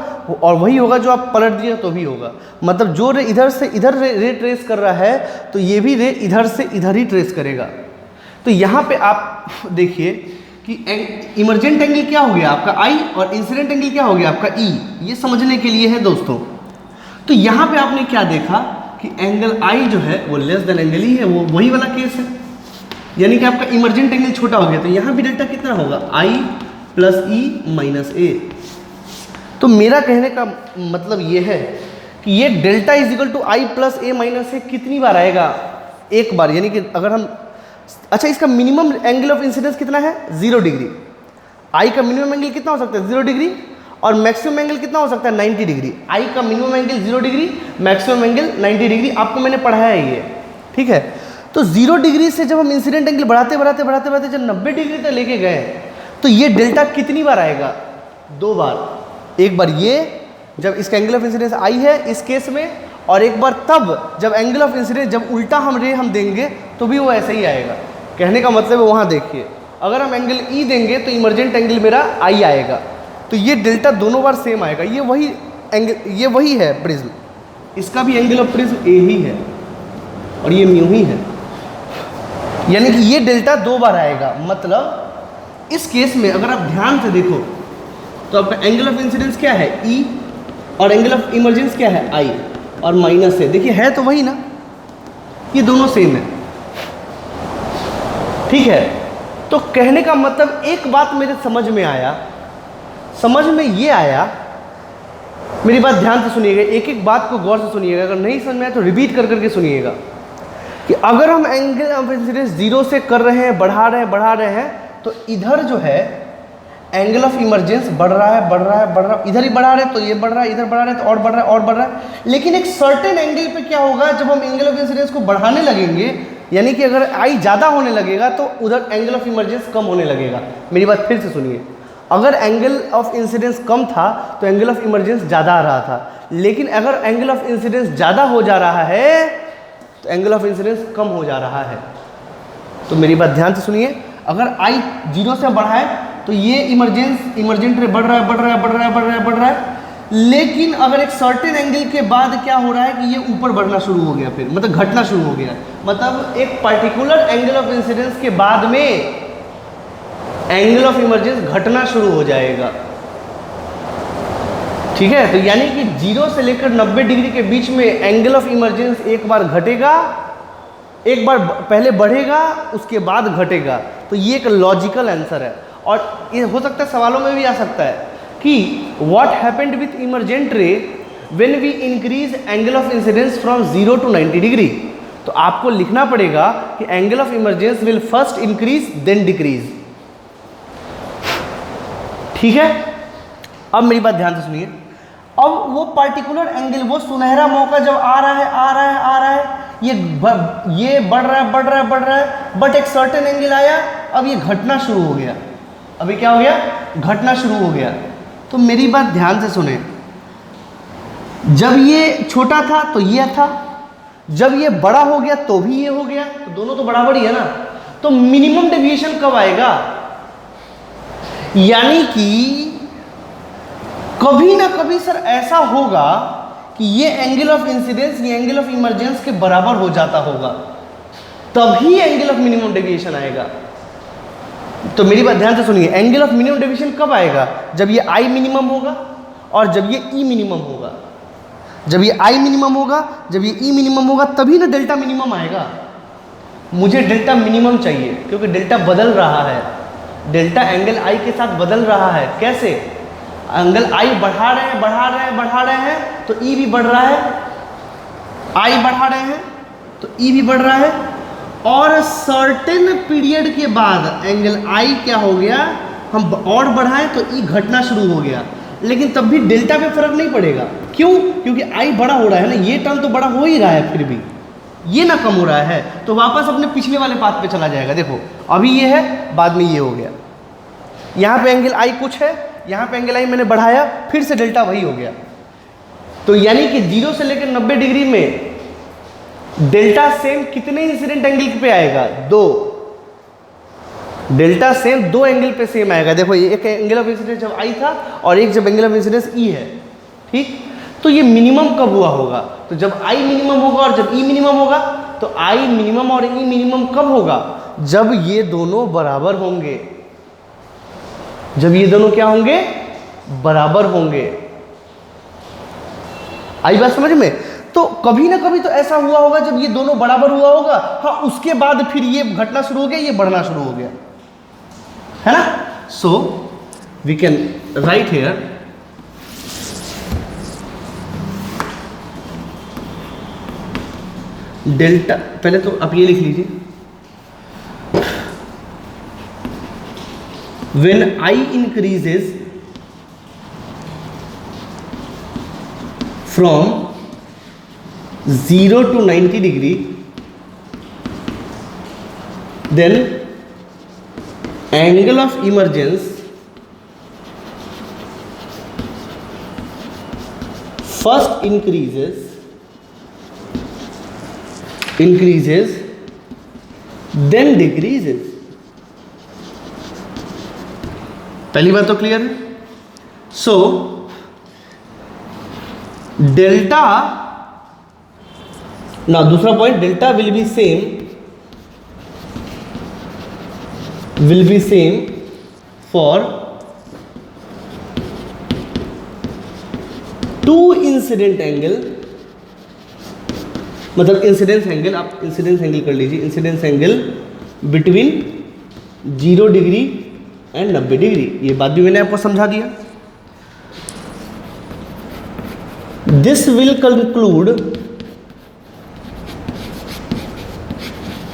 और वही होगा जो आप पलट दिए तो भी होगा। मतलब जो रे इधर से इधर रे ट्रेस कर रहा है तो ये भी रे इधर से इधर ही ट्रेस करेगा। तो यहाँ पे आप देखिए कि इमरजेंट एंगल क्या हो गया आपका आई और इंसिडेंट एंगल क्या हो गया आपका ई। ये समझने के लिए है दोस्तों। तो यहाँ पे आपने क्या देखा कि एंगल आई जो है वो लेस देन एंगल ई है, वो वही वाला केस है, यानी कि आपका इमरजेंट एंगल छोटा हो गया। तो यहाँ भी डेल्टा कितना होगा, आई प्लस ई माइनस ए। तो मेरा कहने का मतलब ये है कि ये delta is equal to i plus A minus A कितनी बार आएगा, एक बार। यानी कि अगर हम अच्छा इसका मिनिमम एंगल ऑफ इंसिडेंस कितना है 0 डिग्री। आई का मिनिमम एंगल कितना हो सकता है 0 डिग्री और मैक्सिमम एंगल कितना हो सकता है 90 डिग्री। आई का minimum angle 0 degree, maximum angle 90 degree, आपको मैंने पढ़ाया है ये, ठीक है। तो 0 डिग्री से जब हम इंसिडेंट एंगल बढ़ाते बढ़ाते बढ़ाते बढ़ाते जब 90 डिग्री तक लेके गए तो ये डेल्टा कितनी बार आएगा, 2 बार। एक बार ये जब इसका एंगल ऑफ इंसिडेंस आई है इस केस में, और एक बार तब जब एंगल ऑफ इंसिडेंस जब उल्टा हम देंगे तो भी वो ऐसे ही आएगा। कहने का मतलब है वहाँ देखिए, अगर हम एंगल ई देंगे तो इमरजेंट एंगल मेरा आई आएगा, तो ये डेल्टा दोनों बार सेम आएगा। ये वही एंगल, ये वही है प्रिज्म, इसका भी एंगल ऑफ प्रिज्म ए ही है और ये म्यू ही है, यानी कि ये डेल्टा 2 बार आएगा। मतलब इस केस में अगर आप ध्यान से देखो तो आपका एंगल ऑफ इंसिडेंस क्या है ई और एंगल ऑफ इमरजेंस क्या है आई और माइनस है। देखिए है तो वही ना, ये दोनों सेम है, ठीक है। तो कहने का मतलब एक बात मेरे समझ में आया, समझ में ये आया, मेरी बात ध्यान से सुनिएगा, एक एक बात को गौर से सुनिएगा, अगर नहीं समझ में आए तो रिपीट कर करके सुनिएगा कि अगर हम एंगल ऑफ इंसिडेंस 0 से कर रहे हैं, बढ़ा रहे हैं तो इधर जो है एंगल ऑफ इमरजेंस बढ़ रहा है, इधर ही बढ़ा रहे हैं तो ये बढ़ रहा है, इधर बढ़ा रहे हैं तो और बढ़ रहा है। लेकिन एक सर्टेन एंगल पे क्या होगा, जब हम एंगल ऑफ इंसिडेंस को बढ़ाने लगेंगे, यानी कि अगर आई ज़्यादा होने लगेगा तो उधर एंगल ऑफ इमरजेंस कम होने लगेगा। मेरी बात फिर से सुनिए, अगर एंगल ऑफ इंसिडेंस कम था तो एंगल ऑफ इमरजेंस ज़्यादा आ रहा था, लेकिन अगर एंगल ऑफ इंसिडेंस ज़्यादा हो जा रहा है तो एंगल ऑफ इंसिडेंस कम हो जा रहा है। तो मेरी बात ध्यान से सुनिए, अगर आई 0 से बढ़ाए तो ये इमरजेंट रे बढ़ रहा है, लेकिन अगर एक सर्टेन एंगल के बाद क्या हो रहा है कि ये ऊपर बढ़ना शुरू हो गया, फिर मतलब घटना शुरू हो गया। मतलब एक पर्टिकुलर एंगल ऑफ इंसिडेंस के बाद में एंगल ऑफ इमरजेंस घटना शुरू हो जाएगा, ठीक है। तो यानी कि 0 से लेकर 90 डिग्री के बीच में एंगल ऑफ इमरजेंस एक बार घटेगा, एक बार पहले बढ़ेगा उसके बाद घटेगा। तो ये एक लॉजिकल आंसर है, और ये हो सकता है सवालों में भी आ सकता है कि what happened with emergent ray when we increase angle of incidence from 0 to 90 degree. तो आपको लिखना पड़ेगा कि angle of emergence will first increase then decrease, ठीक है। अब मेरी बात ध्यान से सुनिए, अब वो पर्टिकुलर एंगल, वो सुनहरा मौका जब आ रहा है, ये बढ़ रहा है, बट एक सर्टेन एंगल आया, अब ये घटना शुरू हो गया। अभी क्या हो गया, घटना शुरू हो गया। तो मेरी बात ध्यान से सुने, जब ये छोटा था तो ये था, जब ये बड़ा हो गया तो भी ये हो गया, तो दोनों तो बराबर ही है ना। तो मिनिमम डेविएशन कब आएगा, यानी कि कभी ना कभी सर ऐसा होगा कि ये एंगल ऑफ इंसिडेंस ये एंगल ऑफ इमरजेंस के बराबर हो जाता होगा, तभी एंगल ऑफ मिनिमम डेविएशन आएगा। तो मेरी बात ध्यान से सुनिए, एंगल ऑफ मिनिमम डेविएशन कब आएगा, जब ये आई मिनिमम होगा और जब ये ई मिनिमम होगा। जब ये आई मिनिमम होगा, जब ये ई मिनिमम होगा, तभी ना डेल्टा मिनिमम आएगा। मुझे डेल्टा मिनिमम चाहिए क्योंकि डेल्टा बदल रहा है, डेल्टा एंगल आई के साथ बदल रहा है। कैसे, एंगल आई बढ़ा रहे हैं तो ई भी बढ़ रहा है, आई बढ़ा रहे हैं तो ई भी बढ़ रहा है, और सर्टेन पीरियड के बाद एंगल आई क्या हो गया, हम और बढ़ाएं तो ई घटना शुरू हो गया, लेकिन तब भी डेल्टा पे फर्क नहीं पड़ेगा। क्यों, क्योंकि आई बड़ा हो रहा है ना, ये टर्म तो बड़ा हो ही रहा है, फिर भी ये ना कम हो रहा है, तो वापस अपने पिछले वाले पाथ पे चला जाएगा। देखो अभी ये है, बाद में ये हो गया, यहाँ पे एंगल आई कुछ है, यहाँ पे एंगल आई मैंने बढ़ाया, फिर से डेल्टा वही हो गया। तो यानी कि 0 से लेकर 90 डिग्री में डेल्टा सेम कितने इंसिडेंट एंगल पे आएगा, 2। डेल्टा सेम, दो एंगल पे सेम आएगा। देखो ये एक एंगल ऑफ इंसिडेंस जब आई था और एक जब एंगल ऑफ इंसिडेंस ई है, ठीक। तो ये मिनिमम कब हुआ होगा? तो जब आई मिनिमम होगा और जब ई मिनिमम होगा। तो आई मिनिमम और ई मिनिमम कब होगा? जब ये दोनों बराबर होंगे। जब ये दोनों क्या होंगे? बराबर होंगे। आई बात समझ में? तो कभी ना कभी तो ऐसा हुआ होगा जब ये दोनों बराबर हुआ होगा, हाँ, उसके बाद फिर ये घटना शुरू हो गया, ये बढ़ना शुरू हो गया, है ना। So we can write here delta, पहले तो आप ये लिख लीजिए, when I increases from 0 to 90 degree, then angle of emergence first increases then decreases। पहली बात तो क्लियर है। सो डेल्टा, ना दूसरा point, delta will be same for two incident angle, मतलब इंसिडेंस एंगल, आप इंसिडेंस एंगल कर लीजिए, incidence angle between 0 degree and 90 degree. ये बात भी मैंने आपको समझा दिया। This will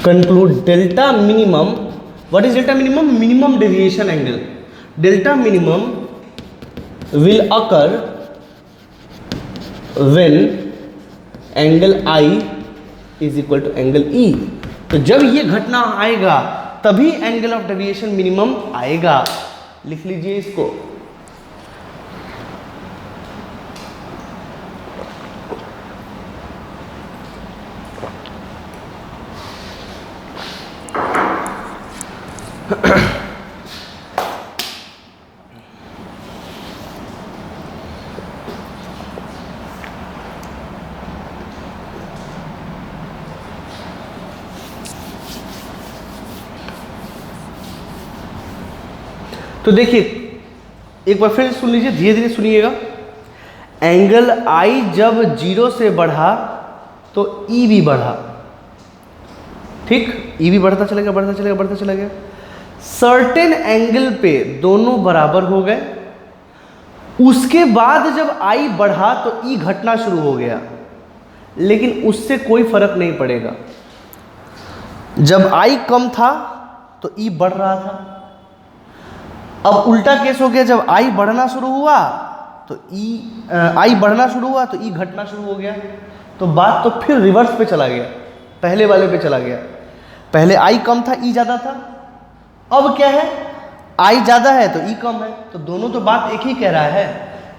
conclude delta minimum। what is delta minimum? Minimum deviation angle। delta minimum will occur when angle I is equal to angle E। तो जब ये घटना आएगा तभी एंगल ऑफ डेविएशन मिनिमम आएगा। लिख लीजिए इसको। तो देखिए एक बार फिर सुन लीजिए, धीरे धीरे सुनिएगा। एंगल आई जब 0 से बढ़ा तो ई भी बढ़ा, ठीक। ई भी बढ़ता चला गया, बढ़ता चला गया, बढ़ता चला गया। सर्टेन एंगल पे दोनों बराबर हो गए। उसके बाद जब आई बढ़ा तो ई घटना शुरू हो गया, लेकिन उससे कोई फर्क नहीं पड़ेगा। जब आई कम था तो ई बढ़ रहा था। अब उल्टा केस हो गया, जब आई बढ़ना शुरू हुआ तो आई बढ़ना शुरू हुआ तो ई घटना शुरू हो गया। तो बात तो फिर रिवर्स पे चला गया, पहले वाले पे चला गया। पहले आई कम था, ई ज़्यादा था। अब क्या है? आई ज़्यादा है तो ई कम है, तो दोनों तो बात एक ही कह रहा है।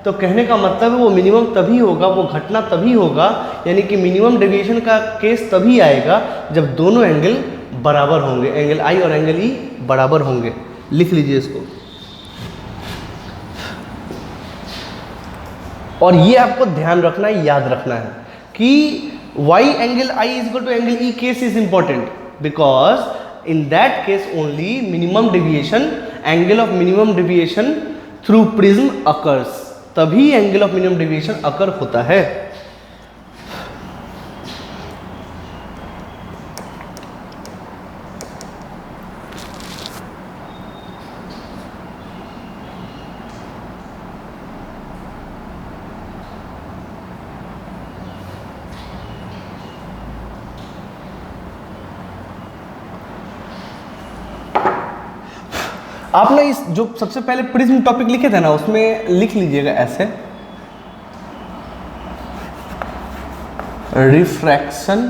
तो कहने का मतलब है वो मिनिमम तभी होगा, वो घटना तभी होगा, यानी कि मिनिमम डेविएशन का केस तभी आएगा जब दोनों एंगल बराबर होंगे, एंगल आई और एंगल ई बराबर होंगे। लिख लीजिए इसको। और ये आपको ध्यान रखना है, याद रखना है कि why angle I is equal to angle E case is important, because in that case only minimum deviation, angle of minimum deviation through prism occurs, तभी angle of minimum deviation occur होता है। आपने इस जो सबसे पहले प्रिज्म टॉपिक लिखे थे ना, उसमें लिख लीजिएगा ऐसे, refraction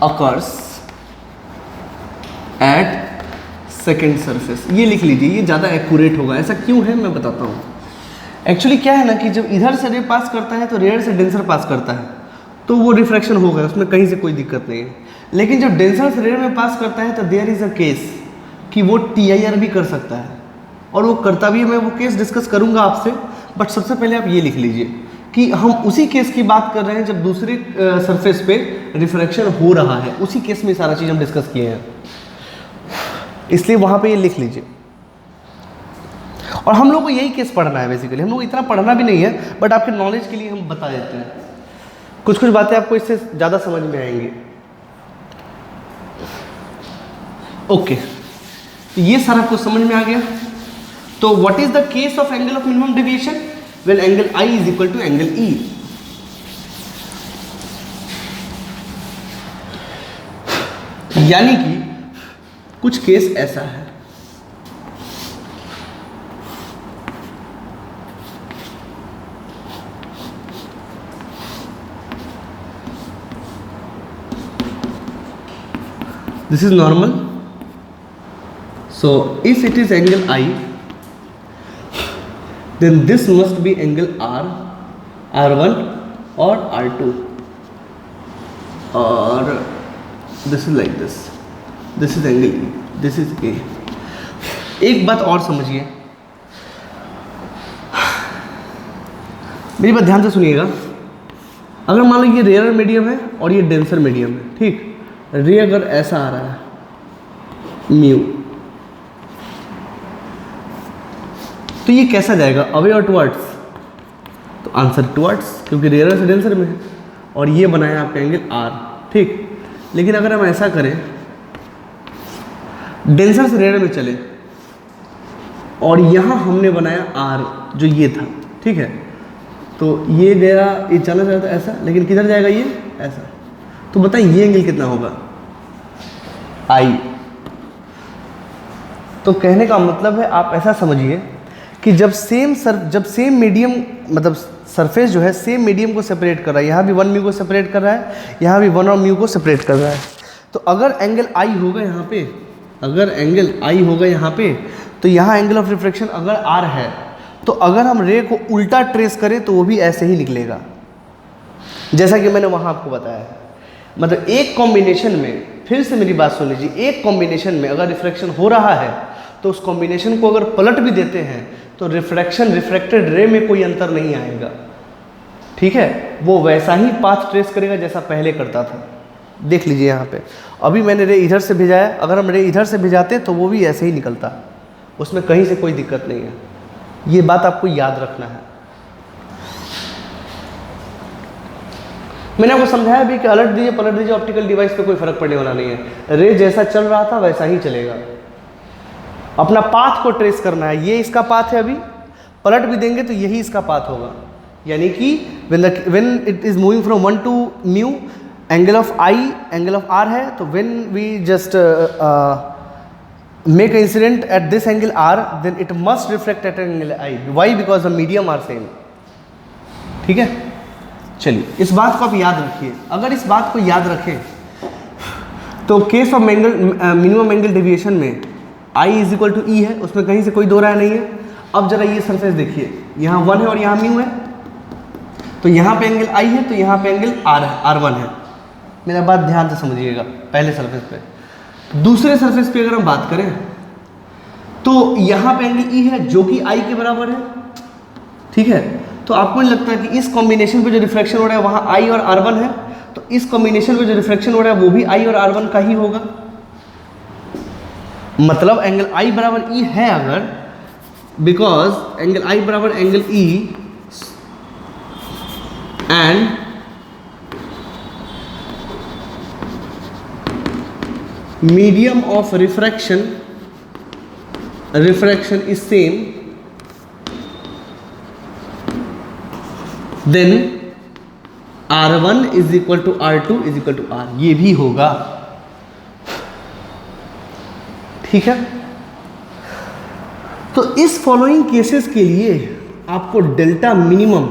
occurs at second surface, ये लिख लीजिए, ये ज़्यादा एक्यूरेट होगा। ऐसा क्यों है मैं बताता हूँ। एक्चुअली क्या है ना कि जब इधर से रे पास करता है तो रेयर से डेंसर पास करता है, तो वो रिफ्रैक्शन होगा, उसमें कहीं से कोई दिक्कत नहीं है। लेकिन जब डेंसर से रेयर में पास करता है तो देयर इज अ केस कि वो TIR भी कर सकता है, और वो करता भी है। मैं वो केस डिस्कस करूंगा आपसे, बट सबसे पहले आप ये लिख लीजिए कि हम उसी केस की बात कर रहे हैं जब दूसरे सरफेस पे रिफ्रैक्शन हो रहा है, उसी केस में सारा चीज़ हम डिस्कस किए हैं, इसलिए वहाँ पे ये लिख लीजिए। और हम लोग को यही केस पढ़ना है बेसिकली, हम लोग इतना पढ़ना भी नहीं है, बट आपके नॉलेज के लिए हम बता देते हैं। कुछ कुछ बातें आपको इससे ज़्यादा समझ में आएंगी। ओके, ये सारा कुछ समझ में आ गया। तो what is the case of angle of minimum deviation? Well angle I is equal to angle E। यानी कि कुछ केस ऐसा है, this is normal, so if it is angle I, then this must be angle R, R1 or R2, or this is like this, this is angle E, this is A। एक बात और समझिए, मेरी बात ध्यान से सुनिएगा। अगर मान लो ये रेयर मीडियम है और ये डेंसर मीडियम है, ठीक, रे अगर ऐसा आ रहा है म्यू, तो ये कैसा जाएगा, अवे और टुवर्ड्स? तो आंसर टुवर्ड्स, क्योंकि रेयर से डेंसर में है, और ये बनाया आपका एंगल R, ठीक। लेकिन अगर हम ऐसा करें, डेंसर से रेयर में चले, और यहाँ हमने बनाया R जो ये था, ठीक है, तो ये गया, ये चला जाता ऐसा, लेकिन किधर जाएगा ये ऐसा, तो बताइए ये एंगल कितना होगा, I। तो कहने का मतलब है, आप ऐसा समझिए कि जब सेम मीडियम, मतलब सरफेस जो है सेम मीडियम को सेपरेट कर रहा है, यहाँ भी 1 म्यू को सेपरेट कर रहा है, यहाँ भी 1 और म्यू को सेपरेट कर रहा है, तो अगर एंगल I होगा यहाँ पे, अगर एंगल I होगा यहाँ पे, तो यहाँ एंगल ऑफ रिफ्रैक्शन अगर R है, तो अगर हम रे को उल्टा ट्रेस करें तो वो भी ऐसे ही निकलेगा, जैसा कि मैंने वहाँ आपको बताया है। मतलब एक कॉम्बिनेशन में, फिर से मेरी बात सुन लीजिए, एक कॉम्बिनेशन में अगर रिफ्रैक्शन हो रहा है तो उस कॉम्बिनेशन को अगर पलट भी देते हैं तो रिफ्रैक्शन रिफ्रैक्टेड रे में कोई अंतर नहीं आएगा, ठीक है, वो वैसा ही पाथ ट्रेस करेगा जैसा पहले करता था। देख लीजिए यहाँ पे, अभी मैंने रे इधर से भेजा है, अगर हम रे इधर से भेजाते तो वो भी ऐसे ही निकलता, उसमें कहीं से कोई दिक्कत नहीं है। ये बात आपको याद रखना है। मैंने आपको समझाया भी कि अलट दीजिए पलट दीजिए, ऑप्टिकल डिवाइस पे कोई फर्क पड़ने वाला नहीं है, रे जैसा चल रहा था वैसा ही चलेगा। अपना पाथ को ट्रेस करना है, ये इसका पाथ है, अभी पलट भी देंगे तो यही इसका पाथ होगा। यानी कि when it is moving from 1 to mu, angle of I angle of R है, तो when we just make an incident at this angle R, then it must reflect at angle I. Why? Because the medium are same. ठीक है, चलिए इस बात को आप याद रखिए। अगर इस बात को याद रखें तो case of minimum angle deviation में I is equal to E है, उसमें कहीं से कोई दो राय नहीं है। अब जरा ये सरफेस देखिए, यहाँ 1 है और यहाँ म्यू है, तो यहाँ पे एंगल I है, तो यहाँ पे एंगल R है, R1 है। मेरा बात ध्यान से समझिएगा। पहले सरफेस पे, दूसरे सरफेस पे अगर हम बात करें तो यहाँ पे एंगल E है जो कि I के बराबर है, ठीक है। तो आपको नहीं लगता कि इस कॉम्बिनेशन पे जो रिफ्रैक्शन हो रहा है वहाँ I और R1 है, तो इस कॉम्बिनेशन पे जो रिफ्रैक्शन हो रहा है वो भी I और R1 का ही होगा। मतलब एंगल I बराबर E है अगर, बिकॉज एंगल I बराबर angle E and medium of refraction is same, then R1 is equal to R2 is equal to R, ये भी होगा, ठीक है। तो इस फॉलोइंग केसेस के लिए आपको डेल्टा मिनिमम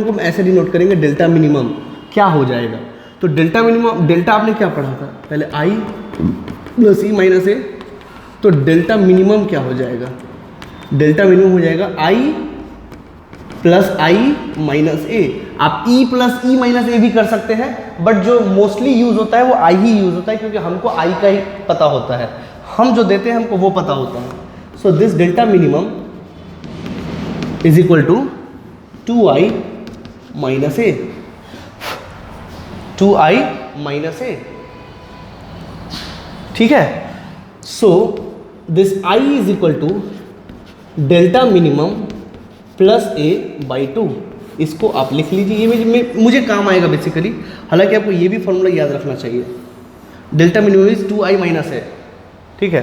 को हम ऐसे डिनोट करेंगे, डेल्टा मिनिमम क्या हो जाएगा। तो डेल्टा मिनिमम, डेल्टा आपने क्या पढ़ा था पहले, I plus E minus A, तो डेल्टा मिनिमम क्या हो जाएगा, डेल्टा मिनिमम हो जाएगा I plus I minus A। आप E plus E minus A भी कर सकते हैं, बट जो मोस्टली यूज होता है वो I ही यूज होता है, क्योंकि हमको I का ही पता होता है, हम जो देते हैं हमको वो पता होता है. So this delta minimum is equal to 2i minus A, 2i minus A. ठीक है. So this i is equal to delta minimum plus A by 2. इसको आप लिख लीजिए, ये मुझे काम आएगा बेसिकली. हालांकि आपको ये भी फॉर्मूला याद रखना चाहिए. Delta minimum is 2i minus A. ठीक है.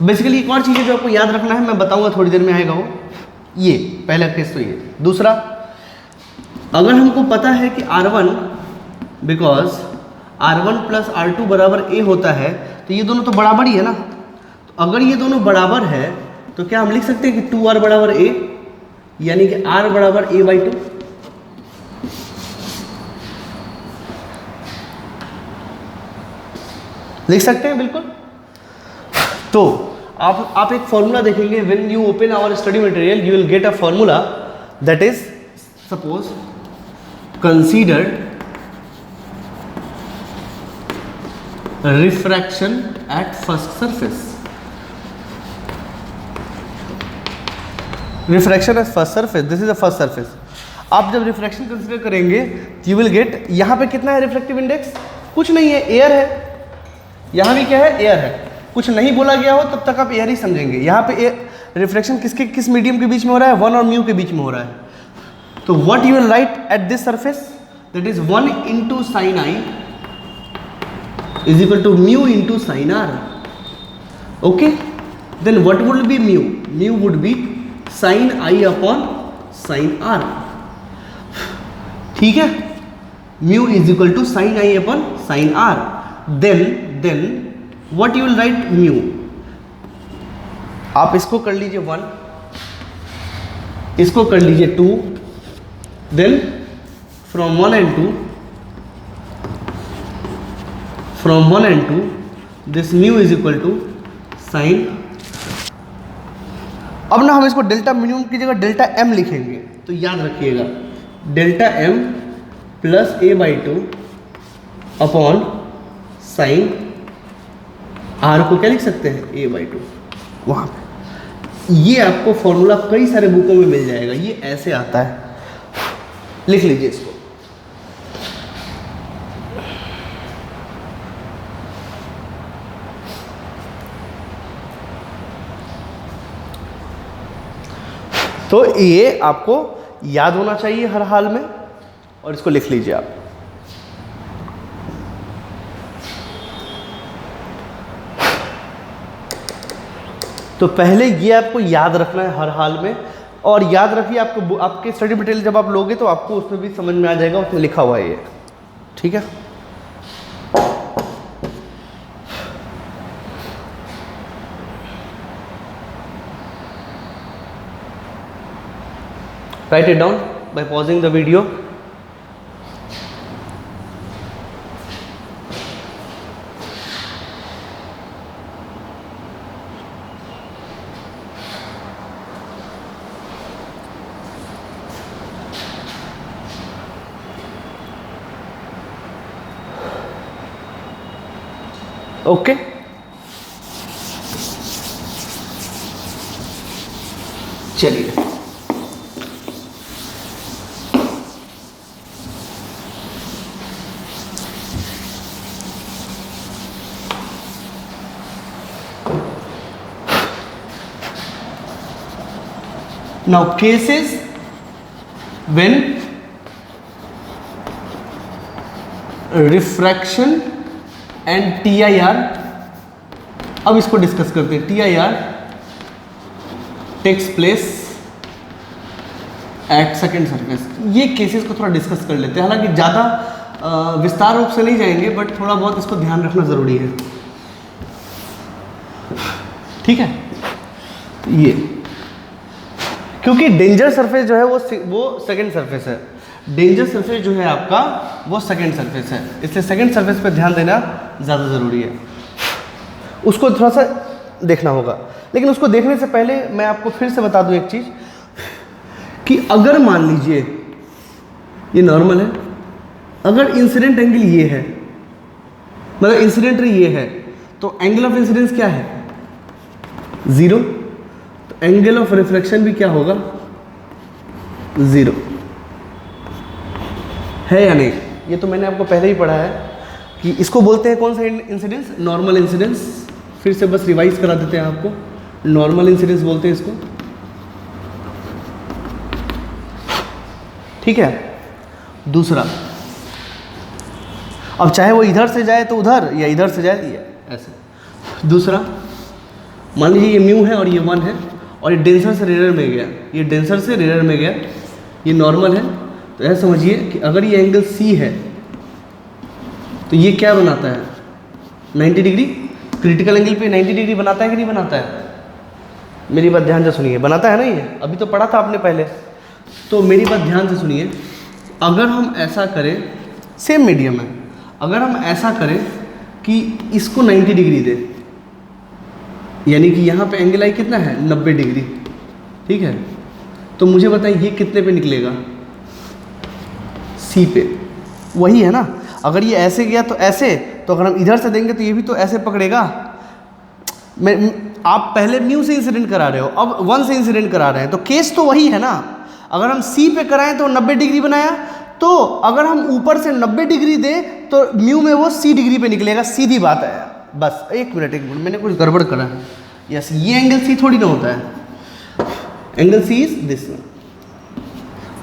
बेसिकली एक और चीज़ है जो आपको याद रखना है, मैं बताऊंगा थोड़ी देर में आएगा वो. ये पहला केस तो ये. दूसरा, अगर हमको पता है कि R1 because R1 plus R2 बराबर ए होता है, तो ये दोनों तो बराबर ही है ना. तो अगर ये दोनों बराबर है तो क्या हम लिख सकते हैं कि 2R बराबर ए, यानी कि R बराबर ए बाई 2. लिख सकते हैं बिल्कुल. तो आप एक फॉर्मूला देखेंगे. When you open our study material you will get a formula that is suppose considered refraction at first surface. Refraction at first surface, this is the first surface. आप जब रिफ्रैक्शन कंसीडर करेंगे you will get, यहाँ पे कितना है refractive index? कुछ नहीं है, एयर है. यहाँ भी क्या है? एयर है. कुछ नहीं बोला गया हो तब तक आप एयर ही समझेंगे. यहाँ पे रिफ्रैक्शन किस मीडियम के बीच में हो रहा है? 1 और म्यू के बीच में हो रहा है. तो what you will write at this surface, that is 1 into sine I is equal to mu into sine R. Okay. Then what would be mu? Mu would be sine I upon sine R. ठीक है. Mu is equal to sine I upon sine R. Then what you will write mu. आप इसको कर लीजिए 1, इसको कर लीजिए 2, then from 1 and 2, from 1 and 2 this mu is equal to sin. अब ना हम इसको डेल्टा मिनिमम की जगह डेल्टा m लिखेंगे. तो याद रखिएगा डेल्टा m plus A by 2 upon sine R को क्या लिख सकते हैं? A by 2. वहाँ पे ये आपको फॉर्मूला कई सारे बुकों में मिल जाएगा. ये ऐसे आता है, लिख लीजिए इसको. तो ये आपको याद होना चाहिए हर हाल में, और इसको लिख लीजिए आप. तो पहले ये आपको याद रखना है हर हाल में, और याद रखिए आपको आपके स्टडी मटेरियल जब आप लोगे तो आपको उसमें भी समझ में आ जाएगा, उसमें लिखा हुआ है ये. ठीक है. Write it down by pausing the video. Okay. चलिए now cases when refraction and TIR. अब इसको डिस्कस करते हैं. TIR takes place at second surface. ये केसेस को थोड़ा डिस्कस कर लेते हैं. हालांकि ज़्यादा विस्तार रूप से नहीं जाएंगे, बट थोड़ा बहुत इसको ध्यान रखना ज़रूरी है. ठीक है. ये क्योंकि डेंजर सरफेस जो है वो सेकेंड सरफेस है. डेंजर सरफेस जो है आपका वो सेकेंड सरफेस है, इसलिए सेकेंड सरफेस पे ध्यान देना ज़्यादा ज़रूरी है. उसको थोड़ा सा देखना होगा. लेकिन उसको देखने से पहले मैं आपको फिर से बता दूं एक चीज़, कि अगर मान लीजिए ये नॉर्मल है, अगर इंसिडेंट एंगल ये है, मतलब इंसिडेंट रे ये है, तो एंगल ऑफ इंसिडेंस क्या है? 0। तो एंगल ऑफ रिफ्लेक्शन भी क्या होगा? 0 है या नहीं? ये तो मैंने आपको पहले ही पढ़ा है कि इसको बोलते हैं कौन सा इंसिडेंस? Normal incidence. फिर से बस रिवाइज करा देते हैं आपको, नॉर्मल इंसिडेंस बोलते हैं इसको, ठीक है। दूसरा, अब चाहे वो इधर से जाए तो उधर, या इधर से जाए या ऐसे। दूसरा, मान लीजिए ये म्यू है और ये 1 है, और ये डेंसर से रेयर में गया, ये डेंसर से रेयर में गया, ये नॉर्मल है। तो ऐसा समझिए कि अगर ये एंगल C है तो ये क्या बनाता है? 90 डिग्री। क्रिटिकल एंगल पे 90 डिग्री बनाता है कि नहीं बनाता है? मेरी बात ध्यान से सुनिए, बनाता है ना? ये अभी तो पढ़ा था आपने पहले। तो मेरी बात ध्यान से सुनिए, अगर हम ऐसा करें, सेम मीडियम है, अगर हम ऐसा करें कि इसको 90 डिग्री दे, यानी कि यहाँ पे एंगल आई कितना है? 90 डिग्री, ठीक है। तो मुझे बताइए ये कितने पे निकलेगा? C पे। वही है ना, अगर ये ऐसे गया तो ऐसे, तो अगर हम इधर से देंगे तो ये भी तो ऐसे पकड़ेगा। आप पहले म्यू से इंसिडेंट करा रहे हो, अब 1 से इंसिडेंट करा रहे हैं, तो केस तो वही है ना। अगर हम C पे कराएं तो 90 डिग्री बनाया, तो अगर हम ऊपर से 90 डिग्री दें तो म्यू में वो C डिग्री पे निकलेगा, सीधी बात है। बस एक मिनट मैंने कुछ गड़बड़ करा है। यस, ये एंगल C थोड़ी ना होता है, एंगल C इज दिस।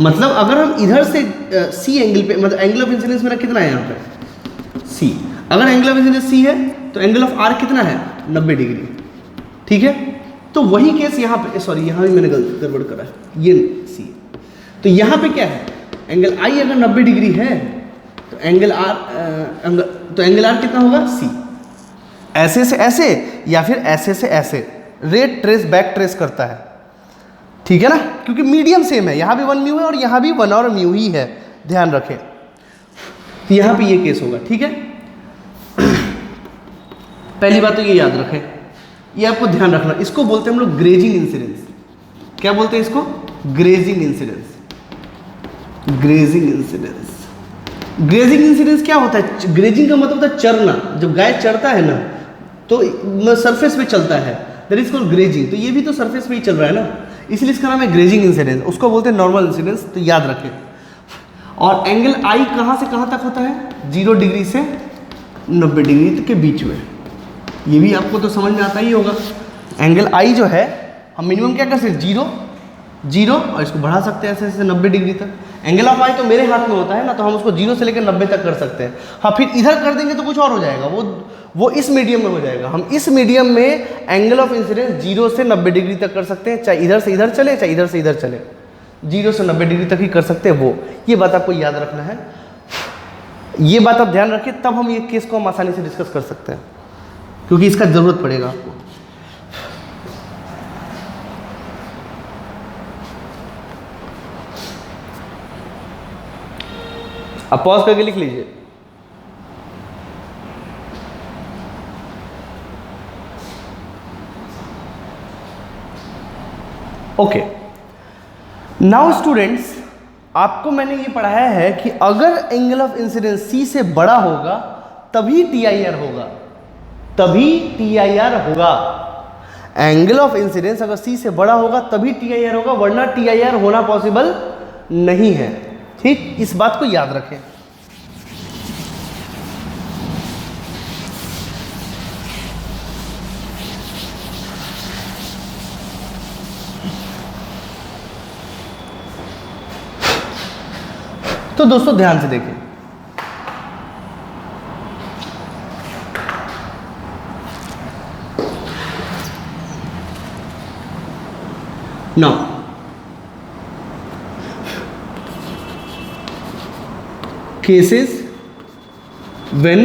मतलब अगर हम इधर से C एंगल पे, मतलब एंगल ऑफ इंसिडेंस मेरा कितना है यहाँ पे? C। अगर एंगल ऑफ इंसिडेंस C है तो एंगल ऑफ R कितना है? 90 डिग्री, ठीक है। तो वही केस यहाँ पे, सॉरी यहाँ भी मैंने गड़बड़ करा है, ये C। तो यहाँ पे क्या है? एंगल I अगर 90 डिग्री है तो एंगल R कितना होगा? C। ऐसे से ऐसे या फिर ऐसे से ऐसे रेट ट्रेस बैक ट्रेस करता है, ठीक है ना, क्योंकि मीडियम सेम है। यहाँ भी 1 म्यू है और यहाँ भी 1 और म्यू ही है, ध्यान रखें। तो यहाँ पे ये केस होगा, ठीक है। पहली बात तो ये याद रखें, ये आपको ध्यान रखना, इसको बोलते हैं हम लोग ग्रेजिंग इंसिडेंस। क्या बोलते हैं इसको? Grazing incidence. Grazing incidence. Grazing incidence क्या होता है? ग्रेजिंग का मतलब होता है चरना। जब गाय चरता है ना तो सरफेस पे चलता है, दैट इज कॉल्ड ग्रेजिंग। तो ये भी तो सरफेस पे ही चल रहा है ना, इसलिए इसका नाम है ग्रेजिंग इंसिडेंस। उसको बोलते हैं नॉर्मल इंसिडेंस, तो याद रखें। और एंगल आई कहाँ से कहाँ तक होता है? 0 डिग्री से 90 डिग्री तक के बीच में। ये भी आपको तो समझ में आता ही होगा। एंगल आई जो है हम मिनिमम क्या कर सकते हैं? 0 और इसको बढ़ा सकते हैं ऐसे ऐसे 90 डिग्री तक। एंगल ऑफ आई तो मेरे हाथ में होता है ना, तो हम उसको 0 से लेकर 90 तक कर सकते हैं। हाँ, फिर इधर कर देंगे तो कुछ और हो जाएगा, वो इस मीडियम में हो जाएगा। हम इस मीडियम में एंगल ऑफ इंसिडेंस 0 से 90 डिग्री तक कर सकते हैं, चाहे इधर से इधर चले चाहे इधर से इधर चले, 0 से 90 डिग्री तक ही कर सकते हैं वो। ये बात आपको याद रखना है, ये बात आप ध्यान रखिए, तब हम ये केस को हम आसानी से डिस्कस कर सकते हैं, क्योंकि इसका जरूरत पड़ेगा आपको। आप पॉज करके लिख लीजिए। ओके, नाउ स्टूडेंट्स, आपको मैंने ये पढ़ाया है कि अगर एंगल ऑफ इंसिडेंस C से बड़ा होगा तभी TIR होगा, तभी TIR होगा। एंगल ऑफ इंसिडेंस अगर C से बड़ा होगा तभी TIR होगा, वरना TIR होना पॉसिबल नहीं है। ठीक, इस बात को याद रखें। तो दोस्तों ध्यान से देखें, now cases when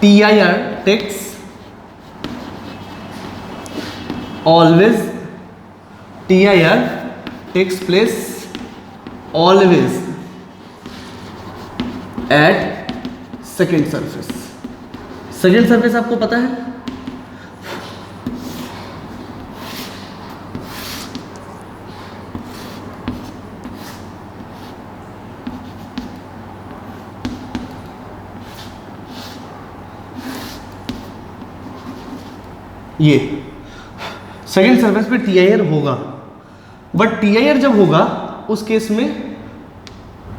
TIR takes place always at second surface। Second surface आपको पता है, ये सेकेंड सरफेस पे टी आई आर होगा, बट टी आई आर जब होगा उस केस में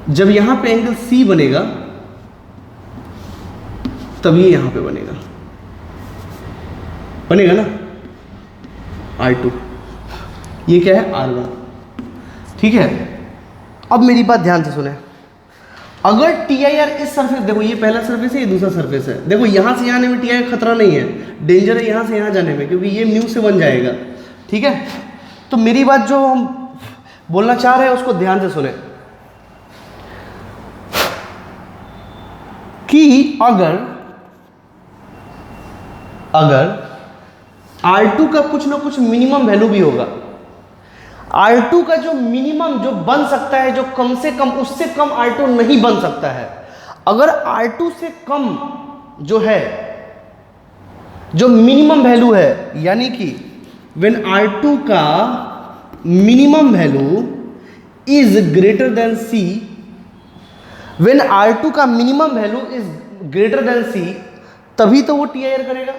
जब यहां पे एंगल सी बनेगा तब ये यहां पे बनेगा ना R2, ये क्या है R1, ठीक है। अब मेरी बात ध्यान से सुने, अगर टी आई आर इस सरफेस, देखो ये पहला सरफेस है, ये दूसरा सरफेस है, देखो यहां से यहां आने में टी आई आर खतरा नहीं है, डेंजर है यहां से यहां जाने में, क्योंकि ये म्यू से बन जाएगा, ठीक है। तो मेरी बात जो हम बोलना चाह रहे हैं उसको ध्यान से सुने कि अगर R2 का कुछ ना कुछ मिनिमम वैल्यू भी होगा, R2 का जो मिनिमम जो बन सकता है, जो कम से कम, उससे कम R2 नहीं बन सकता है। अगर R2 से कम जो है, जो मिनिमम वैल्यू है, यानी कि व्हेन R2 का minimum value is greater then C, when R2 का minimum value is greater then C, तभी तो वो टी आई आर करेगा।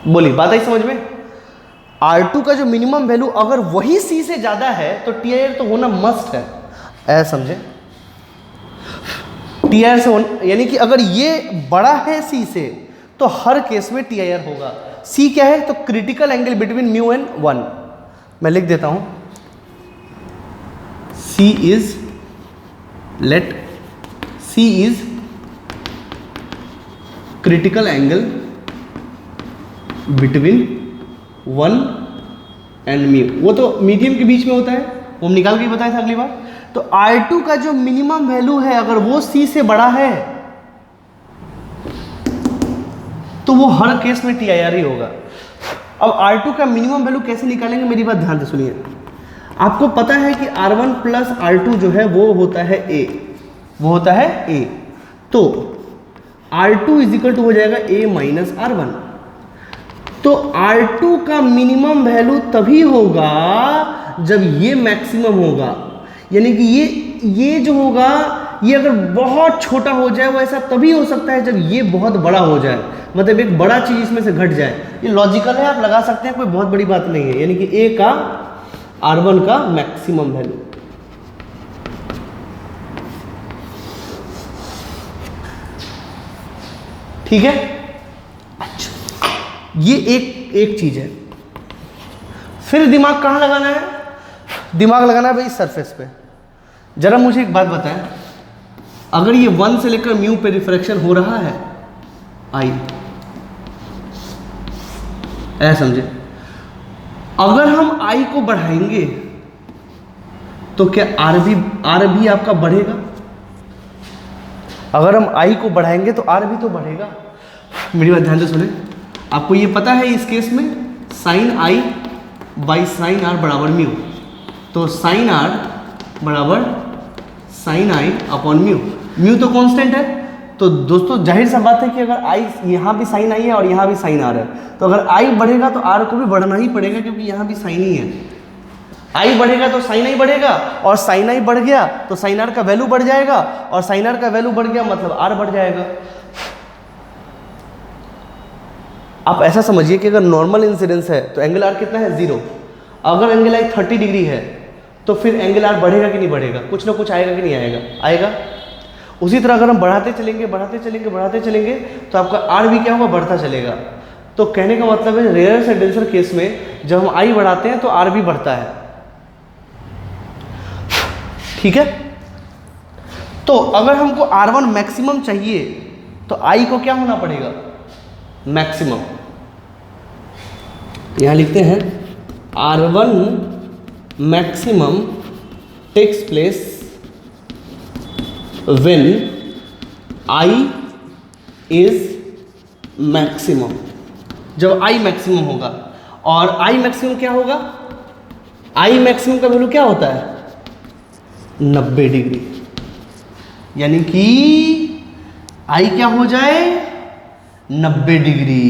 बोली बात आई समझ में? R2 का जो मिनिमम वैल्यू अगर वही C से ज्यादा है तो टी आई आर तो होना मस्ट है, ऐसा समझे। टी आई आर से यानी कि अगर ये बड़ा है C से तो हर केस में टी आई आर होगा। C क्या है? तो critical angle between mu and 1। मैं लिख देता हूं, C is, let C is critical angle between 1 and mu. वो तो मीडियम के बीच में होता है, वो हम निकाल के ही बताया था अगली बार। तो R2 का जो मिनिमम वैल्यू है अगर वो C से बड़ा है तो वो हर केस में टी आई आर ही होगा। अब R2 का मिनिमम वैल्यू कैसे निकालेंगे, मेरी बात ध्यान से सुनिए। आपको पता है कि R1 प्लस R2 जो है वो होता है A, वो होता है A। तो R2 इज इक्वल टू हो जाएगा A माइनस R1। तो R2 का मिनिमम वैल्यू तभी होगा जब ये मैक्सिमम होगा, यानी कि ये जो होगा ये अगर बहुत छोटा हो जाए, वो ऐसा तभी हो सकता है जब ये बहुत बड़ा हो जाए, मतलब एक बड़ा चीज इसमें से घट जाए। ये लॉजिकल है, आप लगा सकते हैं, कोई बहुत बड़ी बात नहीं है। यानी कि A का R1 का मैक्सिमम वैल्यू, ठीक है। अच्छा, ये एक चीज है। फिर दिमाग कहां लगाना है? दिमाग लगाना है भाई सरफेस पे। जरा मुझे एक बात बताएं, अगर ये 1 से लेकर म्यू पे रिफ्रैक्शन हो रहा है आई, ऐसा समझे, अगर हम आई को बढ़ाएंगे तो क्या आर भी आपका बढ़ेगा? अगर हम आई को बढ़ाएंगे तो आर भी तो बढ़ेगा। मेरी बात ध्यान से सुने, आपको ये पता है इस केस में sine I by sine R बराबर म्यू, तो साइन आर बराबर sine I upon mu. Mu तो कांस्टेंट है, तो दोस्तों जाहिर सा बात है कि अगर आई, यहाँ भी साइन आई है और यहाँ भी साइन आर है, तो अगर आई बढ़ेगा तो आर को भी बढ़ना ही पड़ेगा, क्योंकि यहाँ भी साइन ही है। आई बढ़ेगा तो साइन आई बढ़ेगा, और साइन आई बढ़ गया तो साइन आर का वैल्यू बढ़ जाएगा, और साइन आर का वैल्यू बढ़ गया मतलब आर बढ़ जाएगा। आप ऐसा समझिए कि अगर नॉर्मल इंसिडेंस है तो एंगल आर कितना है? 0। अगर एंगल आई 30 डिग्री है तो फिर एंगल आर बढ़ेगा कि नहीं बढ़ेगा? कुछ ना कुछ आएगा कि नहीं आएगा? आएगा। उसी तरह अगर हम बढ़ाते चलेंगे तो आपका आर भी क्या होगा? बढ़ता चलेगा। तो कहने का मतलब है रेयर से डेंसर केस में जब हम आई बढ़ाते हैं तो आर भी बढ़ता है, ठीक है। तो अगर हमको R1 मैक्सिमम चाहिए तो आई को क्या होना पड़ेगा? मैक्सिमम। यहां लिखते हैं R1 maximum takes place when I is maximum, जब आई मैक्सिमम होगा। और आई मैक्सिमम क्या होगा? आई मैक्सिमम का वैल्यू क्या होता है? 90 डिग्री। यानी कि आई क्या हो जाए? 90 डिग्री।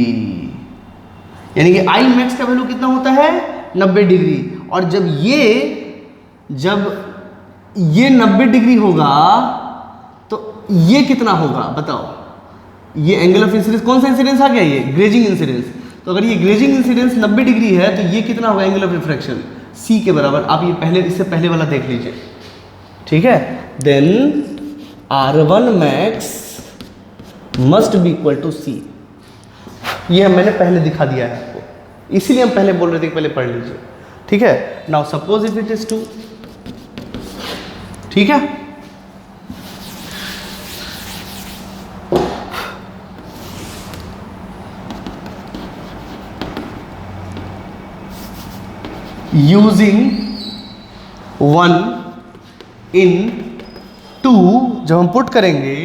यानी कि आई मैक्स का वैल्यू कितना होता है? 90 डिग्री। और जब ये 90 डिग्री होगा तो ये कितना होगा बताओ? ये एंगल ऑफ इंसिडेंस कौन सा इंसिडेंस आ गया, ये ग्रेजिंग इंसिडेंस। तो अगर ये ग्रेजिंग इंसिडेंस 90 डिग्री है तो ये कितना होगा एंगल ऑफ रिफ्रैक्शन, सी के बराबर। आप ये पहले, इससे पहले वाला देख लीजिए, ठीक है। Then R1 max must be equal to C, ये मैंने पहले दिखा दिया है आपको, इसीलिए हम पहले बोल रहे थे कि पहले पढ़ लीजिए, ठीक है। Now suppose if it is 2, ठीक है। यूजिंग 1 in 2 जब हम पुट करेंगे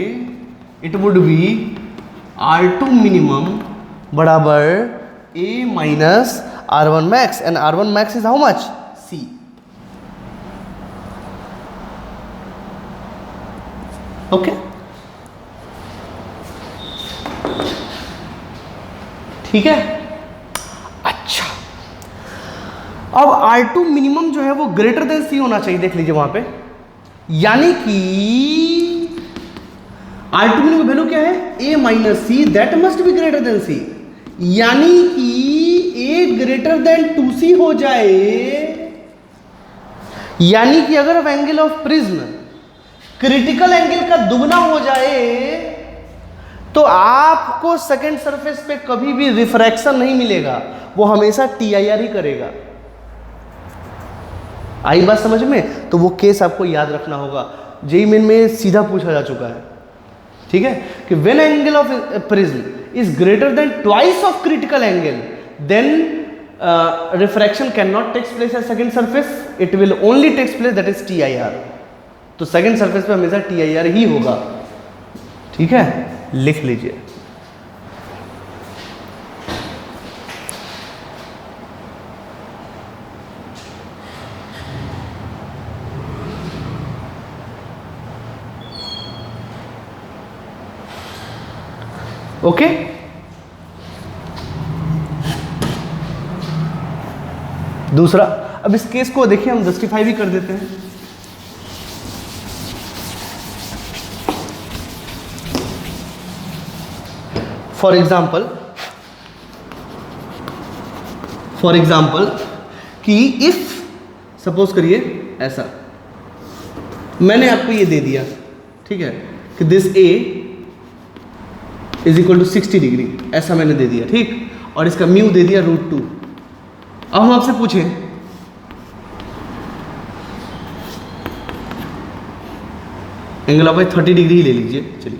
it would be R2 minimum बराबर A minus R1 max, and R1 max is how much, C। Okay, ठीक है। अच्छा, अब R2 मिनिमम जो है वो ग्रेटर देन C होना चाहिए, देख लीजिए वहां पे, यानी कि R2 मिनिमम की वैल्यू क्या है, A minus C, that must be greater than C, यानी कि A ग्रेटर देन 2C हो जाए, यानी कि अगर अब angle of prism critical angle का दुगना हो जाए तो आपको सेकेंड सरफेस पे कभी भी रिफ्रैक्शन नहीं मिलेगा, वो हमेशा TIR ही करेगा। आई बात समझ में? तो वो केस आपको याद रखना होगा, जेईई मेन में सीधा पूछा जा चुका है, ठीक है, कि when angle of prism is greater than twice of critical angle then refraction can not takes place at second surface, it will only takes place that is TIR। तो सेकेंड सरफेस पे हमेशा TIR ही होगा, ठीक है, लिख लीजिए। Okay, दूसरा, अब इस केस को देखिए हम जस्टिफाई भी कर देते हैं। फॉर एग्जाम्पल कि इफ सपोज करिए ऐसा, मैंने आपको ये दे दिया, ठीक है, कि this A is equal to 60 degree, ऐसा मैंने दे दिया, ठीक, और इसका म्यू दे दिया √2। अब हम आपसे पूछें एंगल ऑफ 30 डिग्री ही ले लीजिए, चलिए।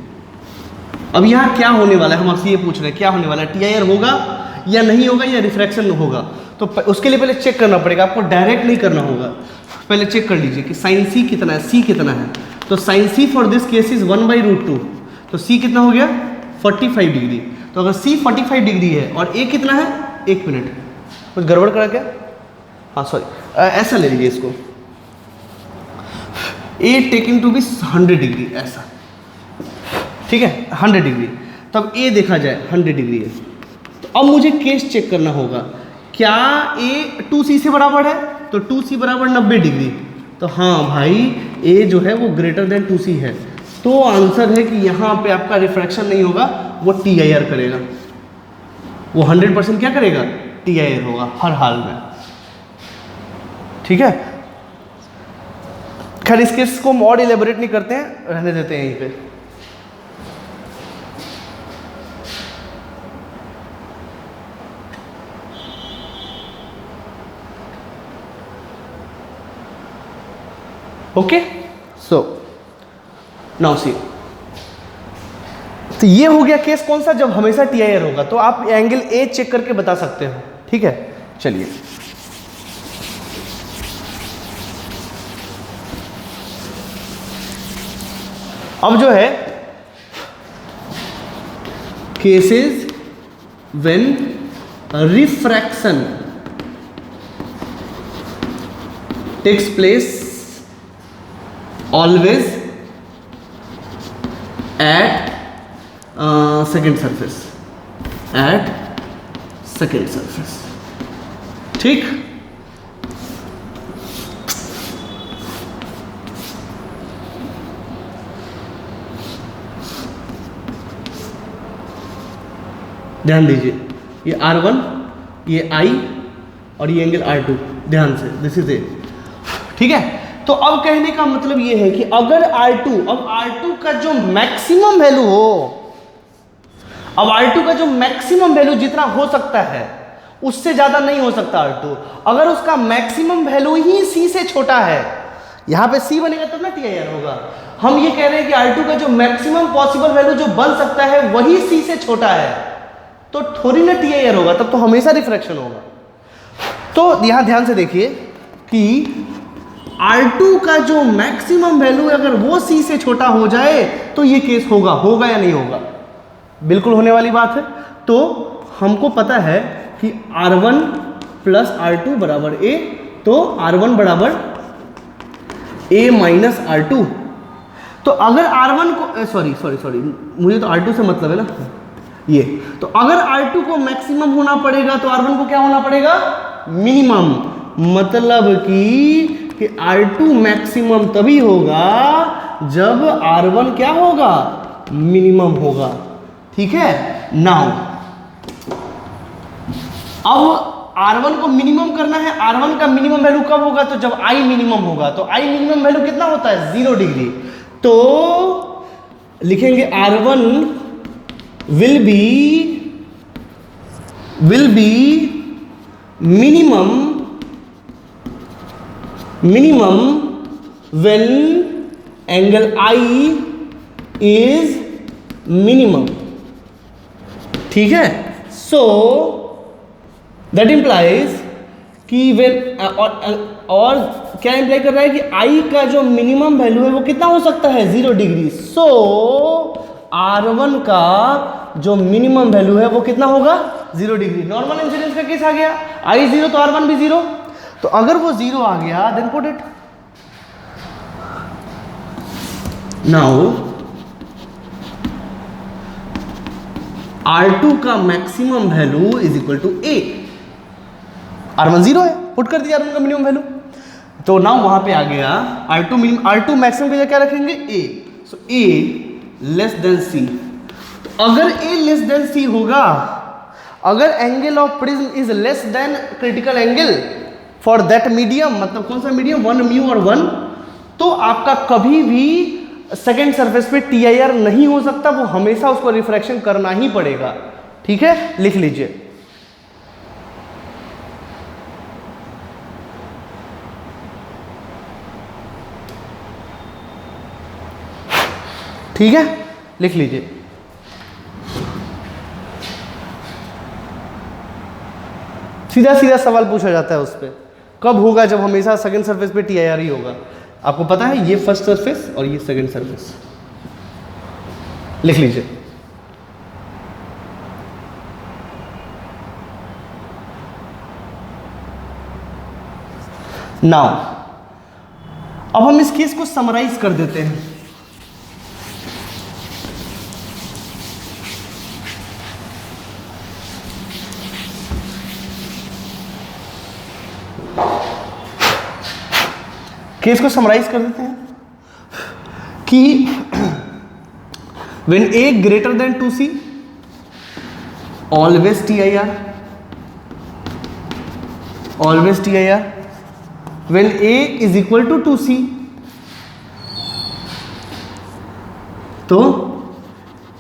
अब यहाँ क्या होने वाला है, हम आपसे ये पूछ रहे हैं क्या होने वाला है, TIR होगा या नहीं होगा, या रिफ्रैक्शन होगा। तो उसके लिए पहले चेक करना पड़ेगा, आपको डायरेक्ट नहीं करना होगा, पहले चेक कर लीजिए कि साइन C कितना है, C कितना है। तो sine C for this case is 1/√2, तो C कितना हो गया 45 डिग्री। तो अगर C 45 डिग्री है और A कितना है, 1 मिनट, कुछ गड़बड़ करा क्या, हाँ सॉरी, ऐसा ले लीजिए इसको, A taking to be 100 degree, ऐसा, ठीक है, 100 डिग्री, तब A देखा जाए 100 डिग्री है। तो अब मुझे केस चेक करना होगा, क्या A 2C से बराबर है, तो 2C बराबर 90 डिग्री, तो हाँ भाई A जो है वो ग्रेटर देन 2C है, तो आंसर है कि यहाँ पे आपका रिफ्रैक्शन नहीं होगा, वो TIR करेगा, वो 100% क्या करेगा, TIR होगा हर हाल में, ठीक है। खैर इस केस को हम और इलेबोरेट नहीं करते हैं, रहने देते हैं यहीं पे। ओके, सो नाउ सी, तो ये हो गया केस कौन सा, जब हमेशा TIR होगा। तो आप एंगल A चेक करके बता सकते हो, ठीक है। चलिए अब जो है cases when refraction takes place always at second surface, ठीक। ध्यान दीजिए, ये R1, ये I और ये एंगल R2, ध्यान से, दिस इज ए, ठीक है। तो अब कहने का मतलब ये है कि अगर R2 का जो मैक्सिमम वैल्यू हो, अब R2 का जो मैक्सिमम वैल्यू जितना हो सकता है उससे ज्यादा नहीं हो सकता R2, अगर उसका मैक्सिमम वैल्यू ही C से छोटा है, यहां पे C बनेगा तब ना TIR होगा, हम ये कह रहे हैं कि R2 का जो मैक्सिमम पॉसिबल वैल्यू जो बन सकता है वही C से छोटा है, तो थोड़ी ना TIR होगा, तब तो हमेशा रिफ्रैक्शन होगा। तो यहां ध्यान से देखिए कि R2 का जो मैक्सिमम वैल्यू अगर वो C से छोटा हो जाए तो ये केस होगा या नहीं होगा? बिल्कुल होने वाली बात है। तो हमको पता है कि R1 प्लस R2 बराबर A, तो R1 बराबर A माइनस R2। तो अगर R1 को सॉरी मुझे तो R2 से मतलब है ना ये, तो अगर R2 को मैक्सिमम होना पड़ेगा तो R1 को क्या होना पड़ेगा? मिनिमम। मतलब कि R2 मैक्सिमम तभी होगा जब R1 क्या होगा? मिनिमम होगा, ठीक है। नाउ अब R1 को मिनिमम करना है, R1 का मिनिमम वैल्यू कब होगा? तो जब I मिनिमम होगा। तो I मिनिमम वैल्यू कितना होता है? 0 डिग्री। तो लिखेंगे R1 will be minimum when angle I is minimum, ठीक है। सो दैट इंप्लाइज कि वेन और क्या इंप्लाई कर रहा है कि I का जो मिनिमम वैल्यू है वो कितना हो सकता है? 0 डिग्री। सो R1 का जो मिनिमम वैल्यू है वो कितना होगा? 0 डिग्री। नॉर्मल इंसिडेंस का केस आ गया, I 0 तो R1 भी 0। तो अगर वो 0 आ गया then put it. Now R2 का maximum value is equal to A। R1 0 है, पुट कर दिया R1 का मिनिमम वैल्यू। तो नाउ वहां पे आ गया R2 मैक्सिमम की जगह क्या रखेंगे? A। So A less than C। तो अगर A लेस देन C होगा, अगर angle of prism is less than critical angle for that medium, मतलब कौन सा मीडियम? 1 म्यू और 1, तो आपका कभी भी सेकेंड सरफेस पे TIR नहीं हो सकता, वो हमेशा उसको रिफ्रैक्शन करना ही पड़ेगा, ठीक है। लिख लीजिए। ठीक है, लिख लीजिए। सीधा सीधा सवाल पूछा जाता है उस पर, कब होगा? जब हमेशा सेकंड सरफेस पे TIR ही होगा। आपको पता है ये फर्स्ट सरफेस और ये सेकंड सरफेस, लिख लीजिए। नाउ अब हम इस केस को समराइज कर देते हैं। केस को समराइज कर देते हैं कि when A greater than 2C always TIR, when A is equal to 2C तो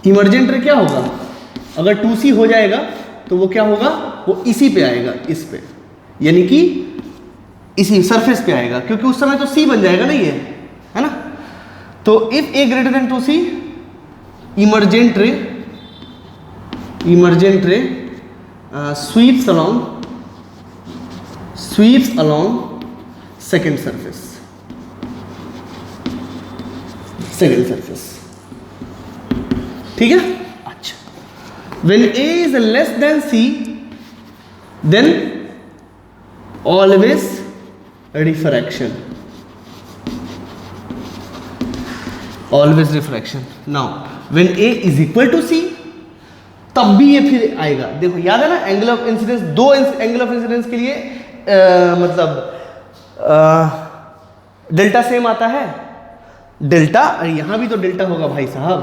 इमर्जेंट रे क्या होगा? अगर 2C हो जाएगा तो वो क्या होगा? वो इसी पे आएगा, इस पे, यानी कि इसी सरफेस पे आएगा, क्योंकि उस समय तो C बन जाएगा ना, ये है ना। तो if A greater than 2C, emergent रे स्वीप्स अलोंग सेकेंड सरफेस, ठीक है। अच्छा, when A is less than C then always refraction, now when A is equal to C तब भी ये फिर आएगा। देखो याद है ना, एंगल ऑफ इंसिडेंस, दो एंगल ऑफ इंसिडेंस के लिए मतलब डेल्टा सेम आता है, डेल्टा, यहां भी तो डेल्टा होगा भाई साहब।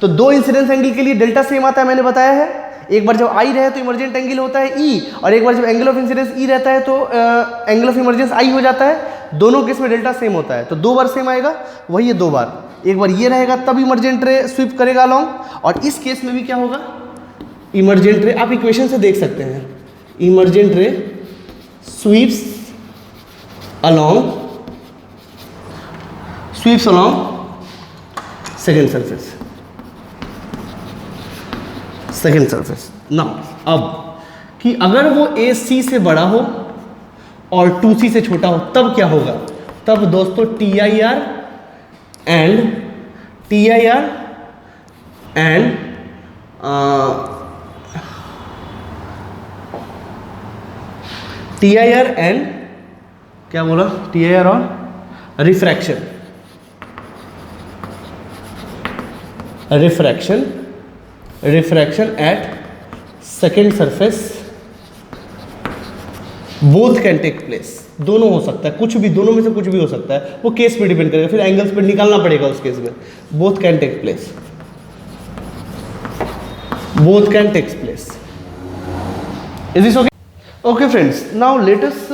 तो दो इंसिडेंस एंगल के लिए डेल्टा सेम आता है, मैंने बताया है। एक बार जब आई रहे तो इमरजेंट एंगल होता है ई, और एक बार जब एंगल ऑफ इंसिडेंस ई रहता है तो एंगल ऑफ इमरजेंस आई हो जाता है। दोनों केस में डेल्टा सेम होता है, तो 2 बार सेम आएगा, वही है 2 बार। एक बार ये रहेगा तब इमरजेंट रे स्वीप करेगा अलॉन्ग, और इस केस में भी क्या होगा, इमरजेंट रे, आप इक्वेशन से देख सकते हैं, emergent ray sweeps along second surface, second surface. Now अब कि अगर वो ए सी से बड़ा हो और 2C से छोटा हो तब क्या होगा, तब दोस्तों TIR एंड क्या बोला, TIR और refraction at second surface both can take place. दोनों हो सकता है, कुछ भी, दोनों में से कुछ भी हो सकता है, वो केस पे डिपेंड करेगा, फिर एंगल्स पे निकालना पड़ेगा उस केस में। Both can take place, both can take place. Is this okay? Okay friends, now let us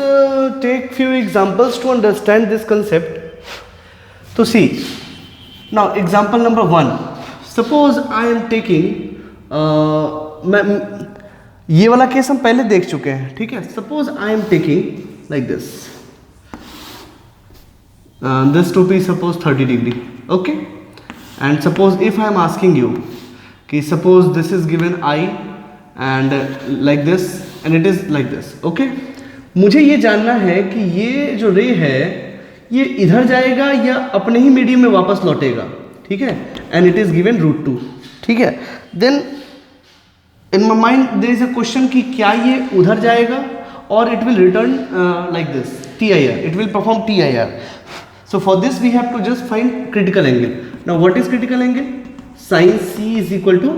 take few examples to understand this concept. So see, now example number 1, suppose I am taking ये वाला case हम पहले देख चुके हैं, ठीक है। Suppose I am taking like this, this to be suppose 30 degree, okay, and suppose if I am asking you कि suppose this is given i and like this and it is like this, okay. मुझे ये जानना है कि ये जो रे है ये इधर जाएगा या अपने ही मीडियम में वापस लौटेगा, ठीक है, एंड इट इज गिवन √2, ठीक है। Then in my mind there is a question कि क्या ये उधर जाएगा और it will return like this TIR, it will perform TIR. So for this we have to just find critical angle. Now what is critical angle? Sin C is equal to,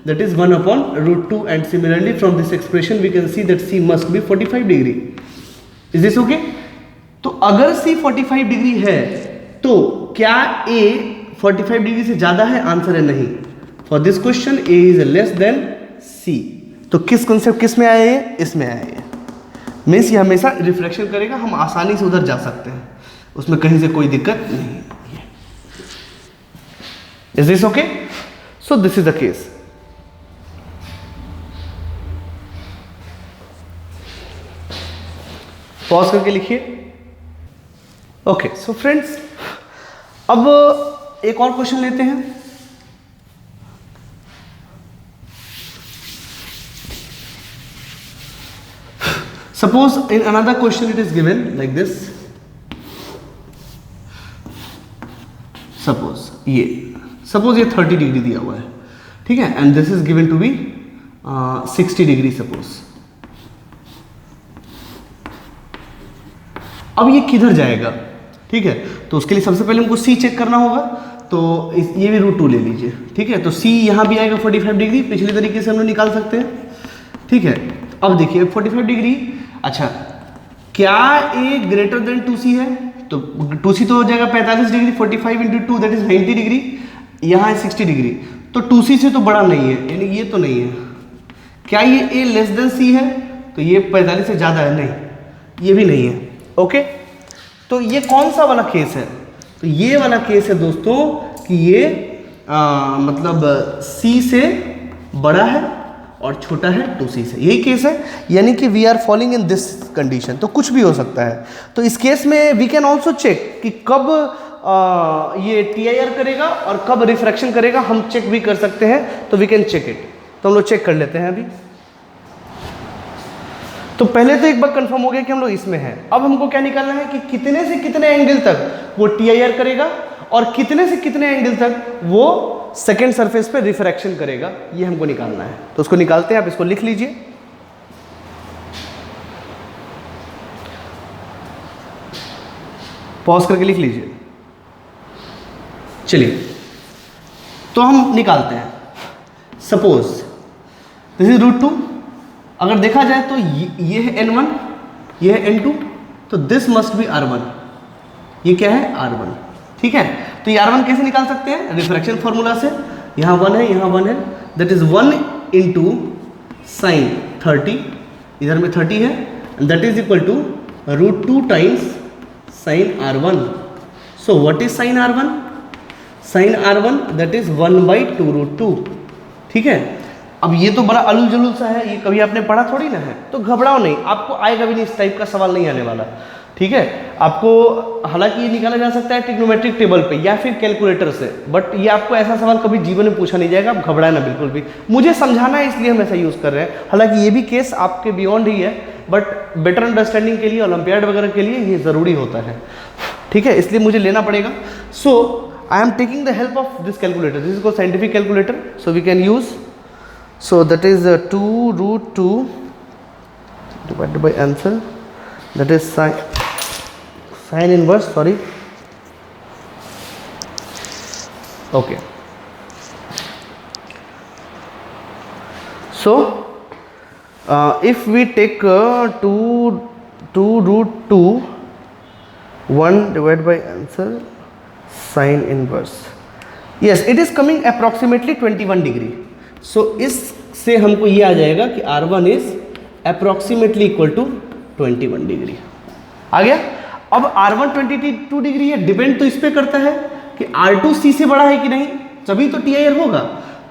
that is 1 upon √2, and similarly from this expression we can see that C must be 45 degree. Is this okay? तो अगर C 45 degree है तो क्या A 45 degree से ज़्यादा है? Answer है नहीं। For this question A is less than C. तो किस कॉन्सेप्ट किस में आया ये? इसमें आया ये। मीन्स ये हमेशा रिफ्लेक्शन करेगा, हम आसानी से उधर जा सकते हैं, उसमें कहीं से कोई दिक्कत नहीं है। Is this okay? So this is the case. Pause करके लिखिए। ओके, सो फ्रेंड्स अब एक और क्वेश्चन लेते हैं। Suppose in another question it is given like this. Suppose ये 30 डिग्री दिया हुआ है, ठीक है, and this is given to be 60 degree suppose. अब ये किधर जाएगा, ठीक है, तो उसके लिए सबसे पहले हमको C चेक करना होगा। तो ये भी √2 ले लीजिए, ठीक है। तो C यहाँ भी आएगा 45 डिग्री, पिछले तरीके से हम लोग निकाल सकते हैं, ठीक है। अब देखिए 45 डिग्री, अच्छा क्या A ग्रेटर देन 2C है? तो 2C तो हो जाएगा 45 degree, 45 into 2 that is 90 degree, यहाँ है 60 डिग्री, तो 2C से तो बड़ा नहीं है, यानी ये तो नहीं है। क्या ये A लेस देन C है? तो ये 45 से ज़्यादा है, नहीं, ये भी नहीं है, ओके। तो ये कौन सा वाला केस है? तो ये वाला केस है दोस्तों कि ये मतलब C से बड़ा है और छोटा है 2C से, यही केस है। यानी कि we are falling in this condition, तो कुछ भी हो सकता है। तो इस केस में वी कैन ऑल्सो चेक कि कब ये TIR करेगा और कब रिफ्रैक्शन करेगा, हम चेक भी कर सकते हैं। तो वी कैन चेक इट, तो हम लोग चेक कर लेते हैं अभी। तो पहले तो एक बार कंफर्म हो गया कि हम लोग इसमें हैं। अब हमको क्या निकालना है कि कितने से कितने एंगल तक वो TIR करेगा और कितने से कितने एंगल तक वो सेकेंड सरफेस पे रिफ्रैक्शन करेगा, ये हमको निकालना है। तो उसको निकालते हैं, आप इसको लिख लीजिए। पॉज करके लिख लीजिए। चलिए तो हम निकालते हैं। सपोज दिस इज √2, अगर देखा जाए तो ये है N1, ये है N2, तो दिस मस्ट बी R1। ये क्या है? R1, ठीक है। तो ये R1 कैसे निकाल सकते हैं? रिफ्रैक्शन फॉर्मूला से। यहाँ 1 है, यहाँ 1 है, दैट इज 1 इंटू साइन 30, इधर में 30 है, that is equal to √2 times sine R1। So what is sine R1? Sine R1 that is 1/2√2। ठीक है, अब ये तो बड़ा अलूल जलूल सा है, ये कभी आपने पढ़ा थोड़ी ना है, तो घबराओ नहीं, आपको आएगा भी नहीं, इस टाइप का सवाल नहीं आने वाला। ठीक है, आपको हालांकि ये निकाला जा सकता है ट्रिग्नोमेट्रिक टेबल पे या फिर कैलकुलेटर से, बट ये आपको ऐसा सवाल कभी जीवन में पूछा नहीं जाएगा, आप घबराए ना बिल्कुल भी। मुझे समझाना है इसलिए हम ऐसा यूज़ कर रहे हैं, हालांकि ये भी केस आपके बियॉन्ड ही है, बट बेटर अंडरस्टैंडिंग के लिए, ओलंपियाड वगैरह के लिए ये ज़रूरी होता है। ठीक है, इसलिए मुझे लेना पड़ेगा। So I am taking the help of this calculator, this is called scientific calculator, so we can use. So that is 2√2 divided by answer, that is sin inverse, sorry, okay. So if we take 2√2 1 divided by answer sin inverse, yes it is coming approximately 21 degree. So इससे हमको ये आ जाएगा कि R1 is approximately equal to 21 degree. आ गया। अब R1 22 degree है, डिपेंड तो इस पे करता है कि R2 C से बड़ा है कि नहीं, तभी तो TIR होगा।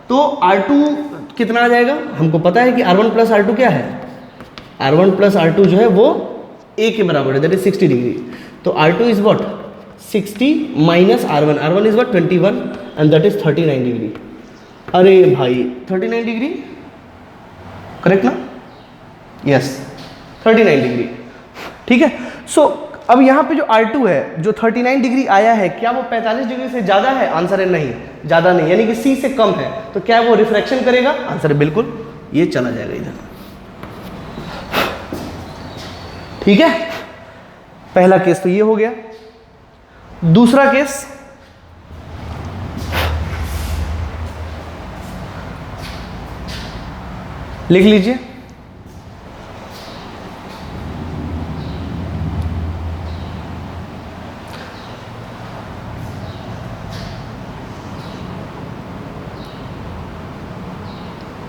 तो R2 कितना आ जाएगा, हमको पता है कि R1 प्लस R2 क्या है, R1 प्लस R2 जो है वो A के बराबर है, दैट इज 60 डिग्री। तो R2 is what 60 minus R1, R1 is what 21 and that is 39 degree. अरे भाई 39 डिग्री करेक्ट ना, यस 39 डिग्री। ठीक है, सो अब यहाँ पे जो R2 है जो 39 डिग्री आया है, क्या वो 45 डिग्री से ज़्यादा है? आंसर है नहीं, ज़्यादा नहीं, यानी कि C से कम है। तो क्या वो रिफ्रैक्शन करेगा? आंसर है बिल्कुल, ये चला जाएगा इधर। ठीक है, पहला केस तो ये हो गया। दूसरा केस, लिख लीजिए।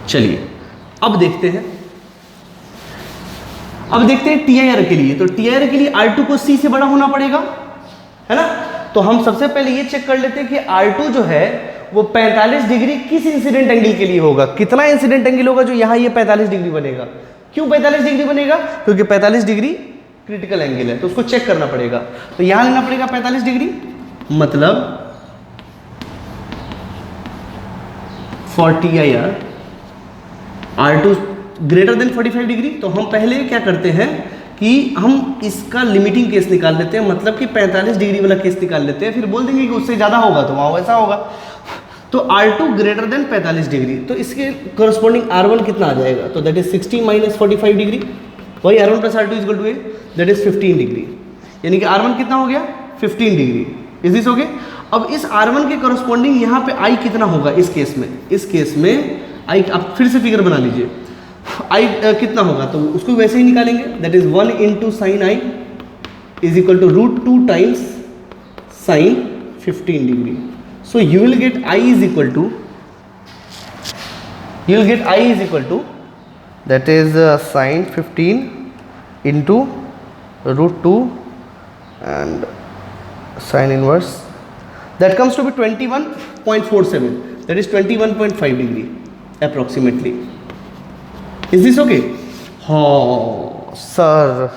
चलिए अब देखते हैं, TIR के लिए। तो TIR के लिए R2 को C से बड़ा होना पड़ेगा, है ना। तो हम सबसे पहले ये चेक कर लेते हैं कि R2 जो है वो 45 डिग्री किस इंसिडेंट एंगल के लिए होगा। कितना इंसिडेंट एंगल होगा जो यहाँ ये 45 डिग्री बनेगा। क्यों 45 डिग्री बनेगा? क्योंकि 45 डिग्री क्रिटिकल एंगल है, तो उसको चेक करना पड़ेगा। तो यहाँ लेना पड़ेगा 45 डिग्री, मतलब for TIR R2 greater than 45 degree. तो हम पहले क्या करते हैं कि हम इसका लिमिटिंग केस निकाल लेते हैं, मतलब कि 45 डिग्री वाला केस निकाल लेते हैं, फिर बोल देंगे कि उससे ज़्यादा होगा तो वहाँ वैसा होगा। तो R2 ग्रेटर देन 45 डिग्री, तो इसके करस्पॉन्डिंग R1 कितना आ जाएगा? तो दैट इज 60 माइनस 45 डिग्री, वही R1 plus R2 is equal to A, that is 15 degree. यानी कि R1 कितना हो गया? 15 डिग्री। Is this okay? अब इस R1 के करस्पॉन्डिंग यहाँ पे I कितना होगा इस केस में? इस केस में I, आप फिर से फिगर बना लीजिए, I कितना होगा तो उसको वैसे ही निकालेंगे, that is 1 into sine I is equal to √2 times sine 15 degree. So you will get I is equal to, that is sine 15 into √2 and sine inverse, that comes to be 21.47, that is 21.5 degree approximately. Is this okay? हाँ sir,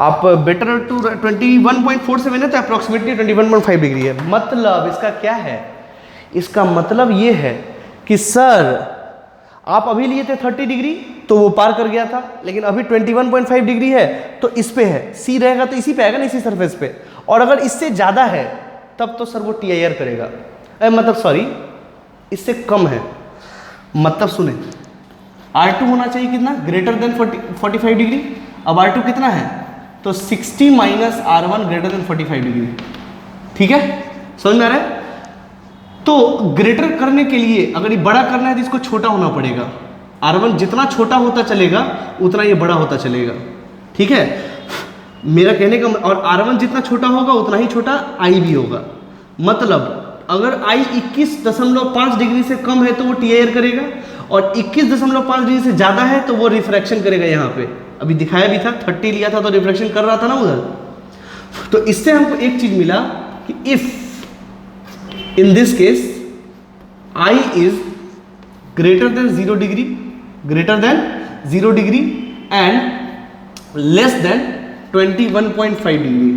आप better to 21.47 है तो approximately 21.5 degree है। मतलब इसका क्या है? इसका मतलब ये है कि सर आप अभी लिए थे 30 डिग्री तो वो पार कर गया था, लेकिन अभी 21.5 डिग्री है तो इस पे है, C रहेगा तो इसी पे आएगा ना, इसी सरफेस पे। और अगर इससे ज़्यादा है तब तो सर वो TIR करेगा, मतलब सॉरी इससे कम है। मतलब सुने, R2 होना चाहिए कितना? Greater than 45 degree. अब R2 कितना है? तो 60 minus R1 greater than 45 degree. ठीक है, समझ में आ रहा है? तो ग्रेटर करने के लिए अगर ये बड़ा करना है तो इसको छोटा होना पड़ेगा। R1 जितना छोटा होता चलेगा उतना ये बड़ा होता चलेगा। ठीक है, मेरा कहने का, और R1 जितना छोटा होगा उतना ही छोटा I भी होगा। मतलब अगर I 21.5 डिग्री से कम है तो वो TIR करेगा, और 21.5 डिग्री से ज़्यादा है तो वो रिफ्रैक्शन करेगा यहाँ पे, अभी दिखाया भी था 30 लिया था तो रिफ्रैक्शन कर रहा था ना उधर। तो इससे हमको एक चीज़ मिला कि if in this case I is greater then 0 degree and less than 21.5 degree,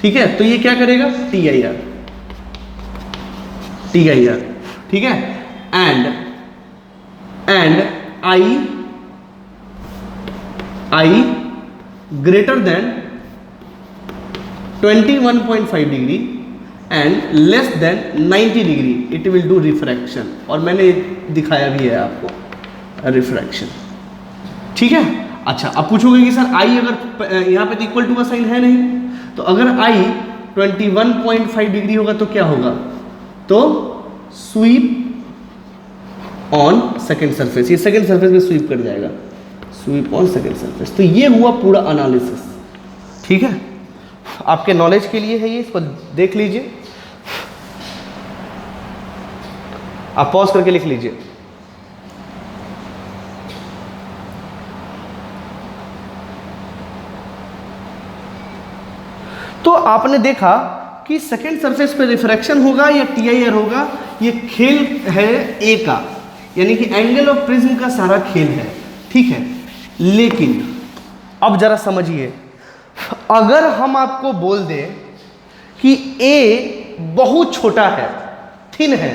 ठीक है। तो ये क्या करेगा, TIR, ठीक है। And I greater than 21.5 degree and less than 90 degree it will do refraction, और मैंने दिखाया भी है आपको रिफ्रैक्शन, ठीक है। अच्छा, अब पूछोगे कि सर I अगर यहाँ पे तो इक्वल टू का साइन है नहीं, तो अगर I 21.5 डिग्री होगा तो क्या होगा, तो स्वीप ऑन सेकेंड सरफेस, ये सेकेंड सरफेस पे स्वीप कर जाएगा, स्वीप ऑन सेकेंड सरफेस। तो ये हुआ पूरा एनालिसिस, ठीक है। आपके नॉलेज के लिए है ये, इसको देख लीजिए, आप पॉज करके लिख लीजिए। तो आपने देखा कि सेकेंड सरफेस पे रिफ्रैक्शन होगा या TIR होगा, ये खेल है ए का, यानी कि एंगल ऑफ प्रिज्म का सारा खेल है, ठीक है। लेकिन अब जरा समझिए, अगर हम आपको बोल दें कि A बहुत छोटा है, थिन है,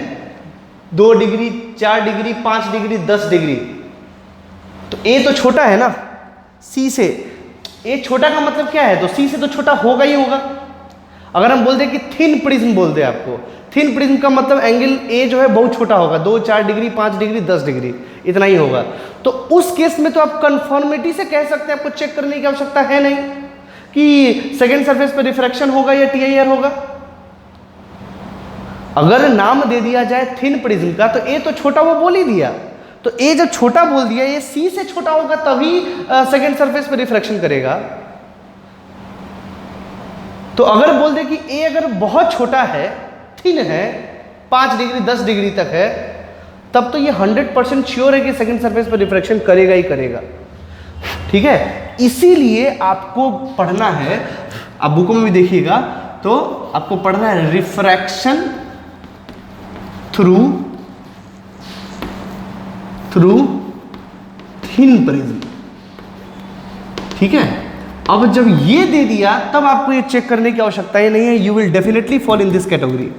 2 डिग्री, 4 डिग्री, 5 डिग्री, 10 डिग्री, तो A तो छोटा है ना C से, A छोटा का मतलब क्या है, तो C से तो छोटा होगा ही होगा। अगर हम बोल दें कि थिन प्रिज्म बोल दें आपको, थिन प्रिज्म का मतलब एंगल A जो है बहुत छोटा होगा, 2, 4 डिग्री, 5 डिग्री, 10 डिग्री, इतना ही होगा। तो उस केस में तो आप कन्फर्मिटी से कह सकते हैं, आपको चेक करने की आवश्यकता है नहीं कि सेकेंड सरफेस पे रिफ्रैक्शन होगा या TIR होगा। अगर नाम दे दिया जाए थिन प्रिज्म का, तो A तो छोटा वो बोल ही दिया, तो A जब छोटा बोल दिया, ये C से छोटा होगा तभी सेकेंड सरफेस पे रिफ्रैक्शन करेगा। तो अगर बोल दे कि A अगर बहुत छोटा है, थिन है, 5 डिग्री 10 डिग्री तक है, तब तो ये 100% श्योर है कि सेकेंड सरफेस पर रिफ्रैक्शन करेगा ही करेगा, ठीक है। इसीलिए आपको पढ़ना है, आप बुकों में भी देखिएगा, तो आपको पढ़ना है रिफ्रैक्शन थ्रू थिन प्रिज्म, ठीक है। अब जब ये दे दिया तब आपको ये चेक करने की आवश्यकता ही नहीं है, you will definitely fall in this category,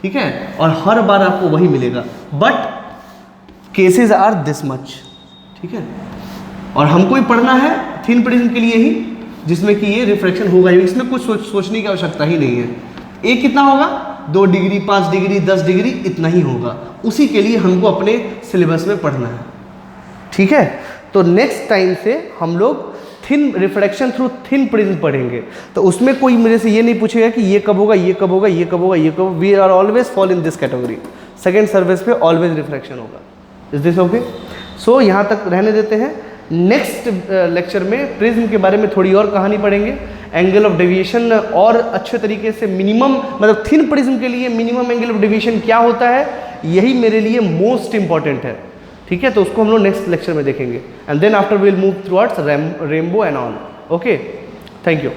ठीक है। और हर बार आपको वही मिलेगा, but cases are this much, ठीक है। और हमको ही पढ़ना है थिन प्रिज्म के लिए ही, जिसमें कि ये रिफ्रैक्शन होगा ही, इसमें कुछ सोचने की आवश्यकता ही नहीं है। ए कितना होगा, 2 डिग्री, 5 डिग्री, 10 डिग्री, इतना ही होगा, उसी के लिए हमको अपने सिलेबस में पढ़ना है, ठीक है। तो नेक्स्ट टाइम से हम लोग thin refraction through thin prism पढ़ेंगे, तो उसमें कोई मेरे से ये नहीं पूछेगा कि ये कब होगा, ये कब होगा, ये कब होगा, ये कब। We are always fall in this category, second surface पे ऑलवेज रिफ्रैक्शन होगा। Is this okay? सो यहाँ तक रहने देते हैं। नेक्स्ट लेक्चर में प्रिज्म के बारे में थोड़ी और कहानी पढ़ेंगे, एंगल ऑफ डेविएशन और अच्छे तरीके से, मिनिमम मतलब थिन प्रिज्म के लिए मिनिमम एंगल ऑफ डेविएशन क्या होता है, यही मेरे लिए मोस्ट इंपॉर्टेंट है, ठीक है। तो उसको हम लोग नेक्स्ट लेक्चर में देखेंगे, and then after will move towards rainbow and all. Okay, thank you.